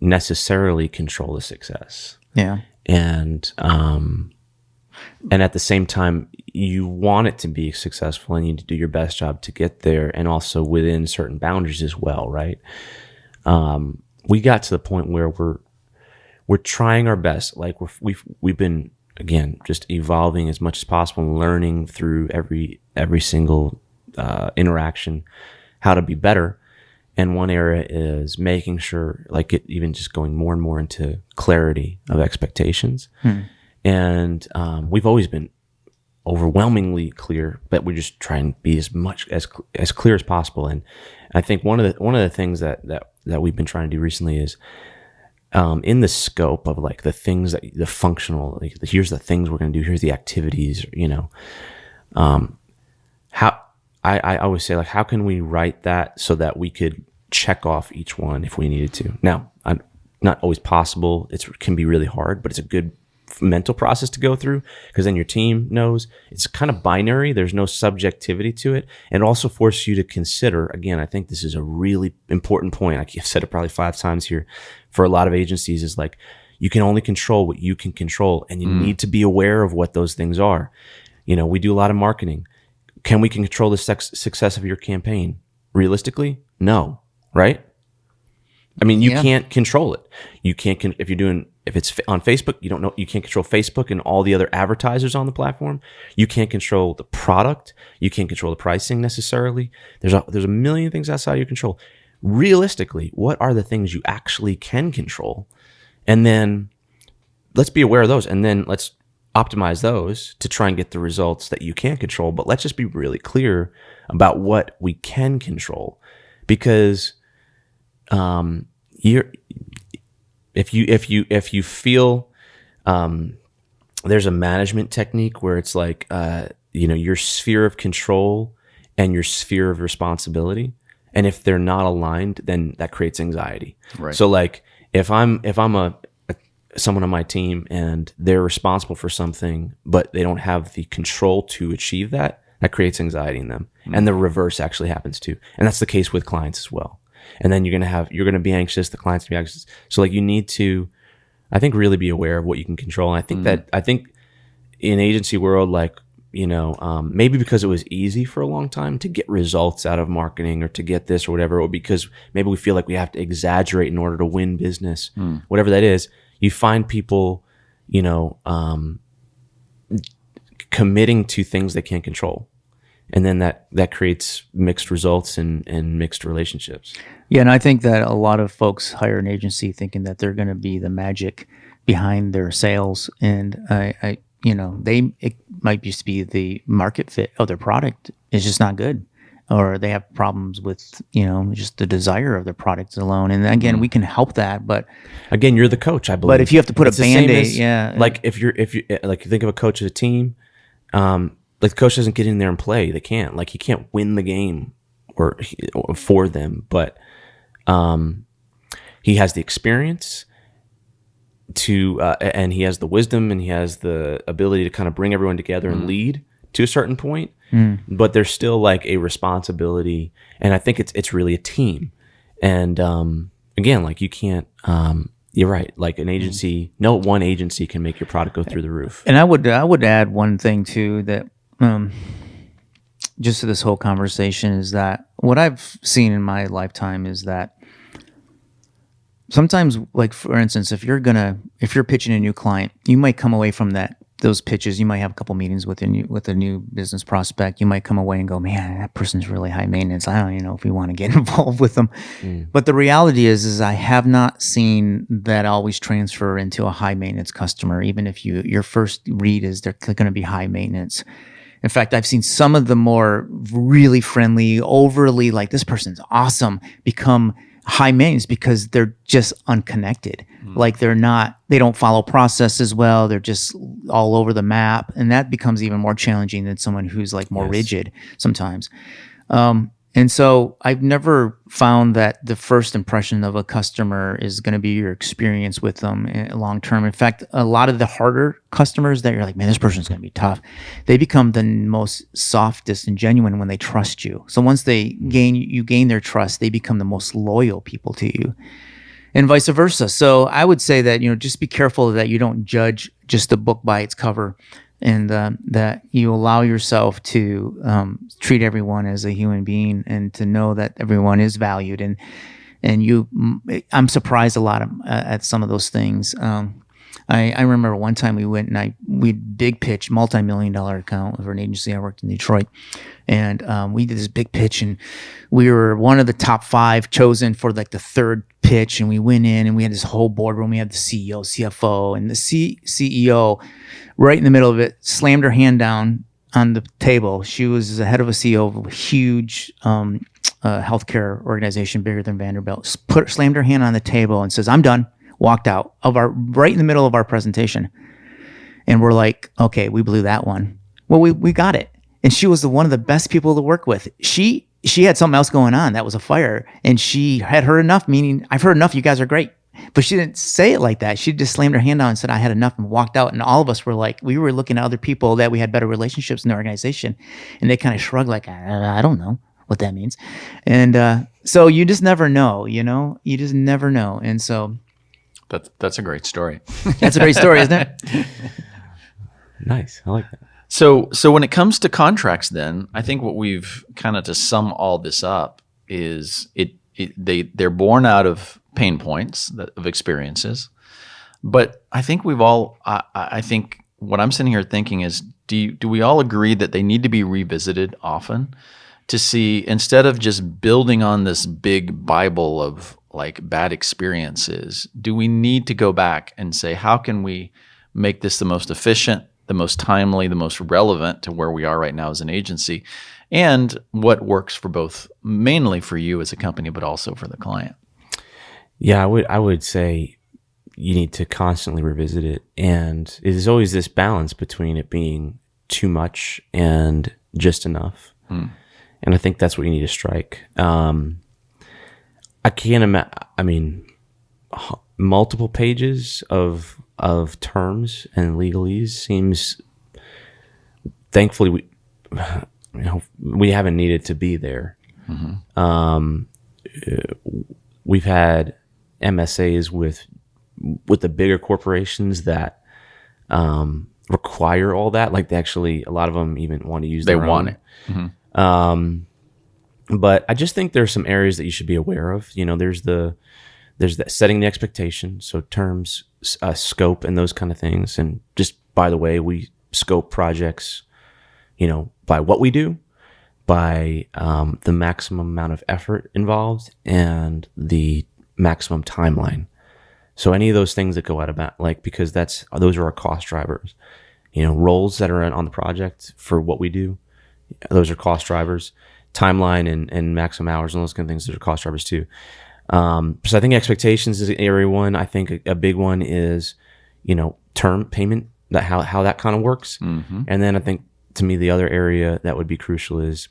necessarily control the success. Yeah. And at the same time, you want it to be successful and you need to do your best job to get there, and also within certain boundaries as well, right? We got to the point where we're trying our best. Like we've been, again, just evolving as much as possible and learning through every single interaction how to be better. And one area is making sure, like it even just going more and more into clarity of expectations. And we've always been overwhelmingly clear, but we just try and be as much as clear as possible. And I think one of the things that we've been trying to do recently is in the scope of like the things that the functional, like here's the things we're going to do, here's the activities, how I always say, like, how can we write that so that we could check off each one if we needed to? Now, I'm not always possible. It can be really hard, but it's a good mental process to go through because then your team knows. It's kind of binary. There's no subjectivity to it. And it also forces you to consider, again, I think this is a really important point. I've said it probably 5 times here for a lot of agencies, is like, you can only control what you can control, and you need to be aware of what those things are. We do a lot of marketing. Can we control the success of your campaign? Realistically, no, right? I mean, you can't control it. You can't if it's on Facebook, you can't control Facebook and all the other advertisers on the platform. You can't control the product. You can't control the pricing necessarily. There's a million things outside of your control. Realistically, what are the things you actually can control? And then let's be aware of those, and then let's optimize those to try and get the results that you can control. But let's just be really clear about what we can control, because if you feel there's a management technique where it's like your sphere of control and your sphere of responsibility, and if they're not aligned, then that creates anxiety. Right. So like if I'm someone on my team and they're responsible for something, but they don't have the control to achieve that creates anxiety in them. And the reverse actually happens too. And that's the case with clients as well. And then you're going to be anxious, the clients will be anxious. So like you need to, I think, really be aware of what you can control. And I think in agency world, like, maybe because it was easy for a long time to get results out of marketing or to get this or whatever, or because maybe we feel like we have to exaggerate in order to win business, whatever that is, you find people, committing to things they can't control. And then that creates mixed results and mixed relationships. Yeah, and I think that a lot of folks hire an agency thinking that they're going to be the magic behind their sales, and it might just be the market fit of their product is just not good, or they have problems with just the desire of their products alone. And again, we can help that, but again, you're the coach, I believe. But if you have to put a Band-Aid, like if you like you think of a coach as a team. Like the coach doesn't get in there and play. They can't. Like he can't win the game or for them, but he has the experience to, and he has the wisdom, and he has the ability to kind of bring everyone together and lead to a certain point. But there's still like a responsibility, and I think it's really a team. And again, like you can't. You're right. Like an agency, no one agency can make your product go through the roof. And I would add one thing too, that just to this whole conversation, is that what I've seen in my lifetime is that sometimes, like for instance, if you're pitching a new client, you might come away from those pitches. You might have a couple meetings with a new business prospect. You might come away and go, man, that person's really high maintenance. I don't even know if we want to get involved with them. But the reality is I have not seen that always transfer into a high maintenance customer. Even if your first read is they're going to be high maintenance, In fact, I've seen some of the more really friendly, overly like this person's awesome become high maintenance because they're just unconnected. Like they don't follow processes well. They're just all over the map. And that becomes even more challenging than someone who's like more rigid sometimes. And so I've never found that the first impression of a customer is going to be your experience with them long term. In fact, a lot of the harder customers that you're like, man, this person's going to be tough, they become the most softest and genuine when they trust you. So once you gain their trust, they become the most loyal people to you, and vice versa. So I would say that, just be careful that you don't judge just the book by its cover, and that you allow yourself to treat everyone as a human being, and to know that everyone is valued. And I'm surprised a lot at some of those things. I remember one time we went and we big pitch multi-million-dollar account for an agency I worked in Detroit, and we did this big pitch, and we were one of the top 5 chosen for like the third pitch, and we went in and we had this whole boardroom. We had the CEO, CFO, and the CEO right in the middle of it slammed her hand down on the table. She was the head of a CEO of a huge healthcare organization bigger than Vanderbilt. Slammed her hand on the table and says, "I'm done." Walked out right in the middle of our presentation. And we're like, okay, we blew that one. Well, we got it. And she was one of the best people to work with. She had something else going on that was a fire, and she had heard enough, meaning I've heard enough, you guys are great. But she didn't say it like that. She just slammed her hand down and said, I had enough, and walked out. And all of us were like, we were looking at other people that we had better relationships in the organization. And they kind of shrugged like, I don't know what that means. And so you just never know, you just never know. And so that's a great story. That's a great story, isn't it? Nice. I like that. So when it comes to contracts, then I think what we've kind of, to sum all this up, is they're born out of pain points of experiences. But I think I think what I'm sitting here thinking is, do we all agree that they need to be revisited often to see, instead of just building on this big Bible of like bad experiences, do we need to go back and say, how can we make this the most efficient, the most timely, the most relevant to where we are right now as an agency, and what works for both, mainly for you as a company, but also for the client? Yeah, I would say you need to constantly revisit it. And there's always this balance between it being too much and just enough. And I think that's what you need to strike. I can't imagine, multiple pages of terms and legalese seems, thankfully, we haven't needed to be there. We've had MSAs with the bigger corporations that require all that. Like, they actually, a lot of them even want to use their own. They want it. But I just think there's some areas that you should be aware of. There's that setting the expectation, so terms, scope, and those kind of things. And just, by the way, we scope projects, by what we do, by the maximum amount of effort involved, and the maximum timeline. So any of those things that go out about, because those are our cost drivers. Roles that are on the project for what we do, those are cost drivers. Timeline and maximum hours and those kind of things, those are cost drivers too. So I think expectations is area one. I think a big one is, term payment, how that kind of works. And then I think, to me, the other area that would be crucial is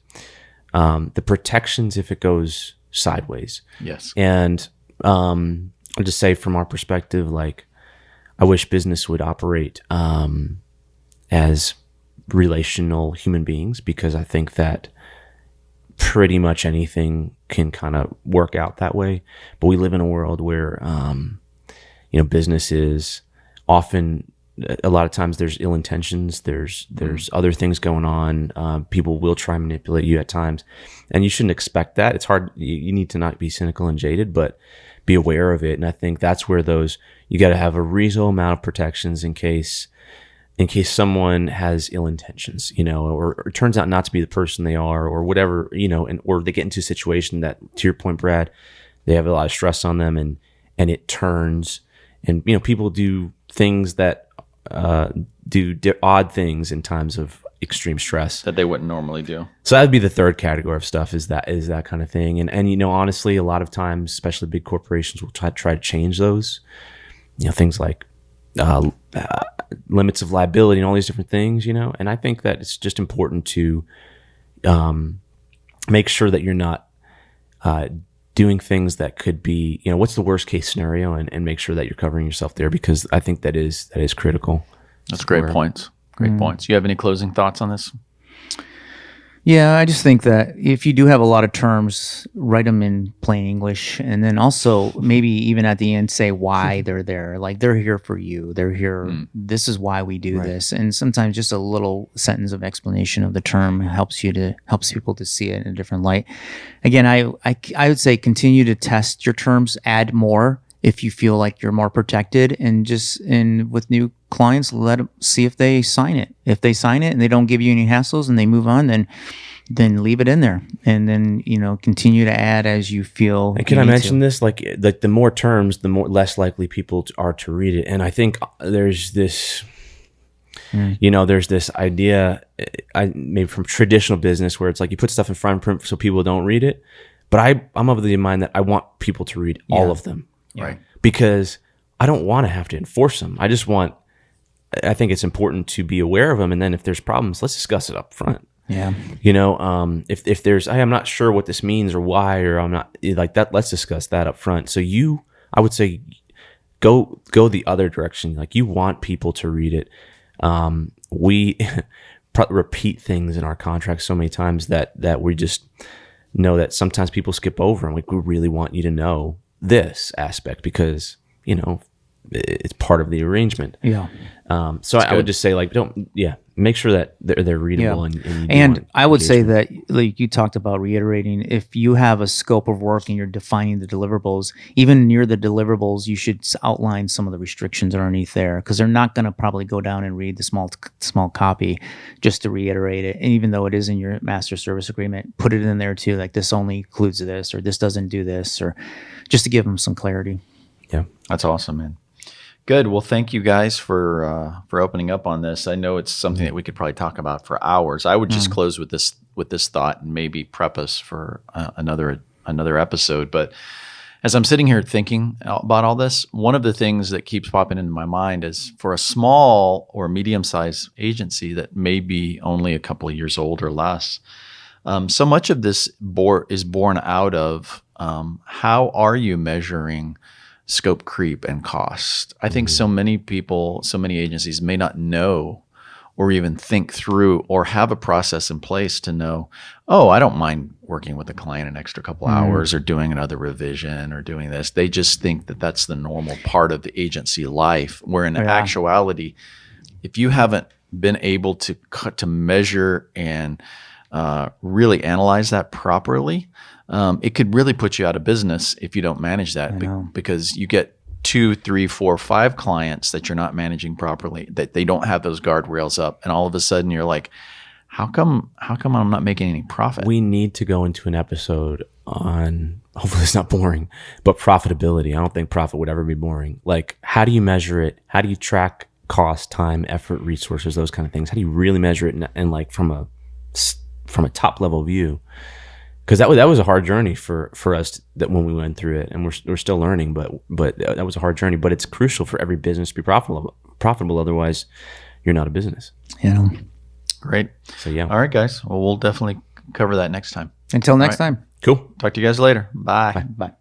the protections if it goes sideways. Yes. And I'll just say, from our perspective, I wish business would operate as relational human beings, because I think that pretty much anything can kind of work out that way. But we live in a world where, business is often, a lot of times there's ill intentions. There's other things going on. People will try and manipulate you at times, and you shouldn't expect that. It's hard. You need to not be cynical and jaded, but be aware of it. And I think that's where you got to have a reasonable amount of protections in case someone has ill intentions, or turns out not to be the person they are, or whatever, or they get into a situation that, to your point, Brad, they have a lot of stress on them, and it turns, and, people do things that, do odd things in times of extreme stress that they wouldn't normally do. So that'd be the third category of stuff is that kind of thing. And you know, honestly, a lot of times, especially big corporations will try to change those, you know, things like limits of liability and all these different things, you know. And I think that it's just important to make sure that you're not doing things that could be, you know, what's the worst case scenario, and make sure that you're covering yourself there, because I think that is critical. That's great points. Great points. You have any closing thoughts on this? Yeah, I just think that if you do have a lot of terms, write them in plain English, and then also maybe even at the end say why they're there. Like, they're here for you. They're here. This is why we do this. And sometimes just a little sentence of explanation of the term helps people to see it in a different light. Again, I would say continue to test your terms, add more if you feel like you're more protected, and with new clients, let them see if they sign it. If they sign it and they don't give you any hassles and they move on, then leave it in there, and then, you know, continue to add as you feel. And can I mention this? Like the more terms, the more less likely people are to read it. And I think there's this, you know, there's this idea, maybe from traditional business, where it's like you put stuff in front print so people don't read it. But I'm of the mind that I want people to read all of them. Right. Because I don't want to have to enforce them. I think it's important to be aware of them. And then if there's problems, let's discuss it up front. Yeah. You know, if there's, I'm not sure what this means or why, or I'm not like that, let's discuss that up front. So I would say go the other direction. Like, you want people to read it. We repeat things in our contracts so many times that we just know that sometimes people skip over, and we really want you to know this aspect because, you know, it's part of the arrangement. Yeah. So I would just say, like, make sure that they're readable. Yeah. And I would say that, like you talked about reiterating, if you have a scope of work and you're defining the deliverables, even near the deliverables, you should outline some of the restrictions underneath there, because they're not going to probably go down and read the small copy just to reiterate it. And even though it is in your master service agreement, put it in there too, like, this only includes this, or this doesn't do this, or just to give them some clarity. Yeah. That's awesome, man. Good. Well, thank you guys for opening up on this. I know it's something that we could probably talk about for hours. I would just close with this thought and maybe prep us for another episode. But as I'm sitting here thinking about all this, one of the things that keeps popping into my mind is, for a small or medium-sized agency that may be only a couple of years old or less, so much of this is born out of how are you measuring scope creep and cost. I think so many people, so many agencies may not know or even think through or have a process in place to know, oh, I don't mind working with a client an extra couple hours or doing another revision or doing this. They just think that that's the normal part of the agency life, where in actuality, if you haven't been able to measure and really analyze that properly, it could really put you out of business if you don't manage that, because you get 2, 3, 4, 5 clients that you're not managing properly, that they don't have those guardrails up, and all of a sudden you're like, how come I'm not making any profit? We need to go into an episode on, hopefully it's not boring, but profitability. I don't think profit would ever be boring. Like, how do you measure it? How do you track cost, time, effort, resources, those kind of things? How do you really measure it and like from a top level view? Because that was a hard journey for us, that when we went through it, and we're still learning, but that was a hard journey. But it's crucial for every business to be profitable. Otherwise, you're not a business. Yeah. Great. So yeah. All right, guys. Well, we'll definitely cover that next time. Until next time. Cool. Talk to you guys later. Bye. Bye.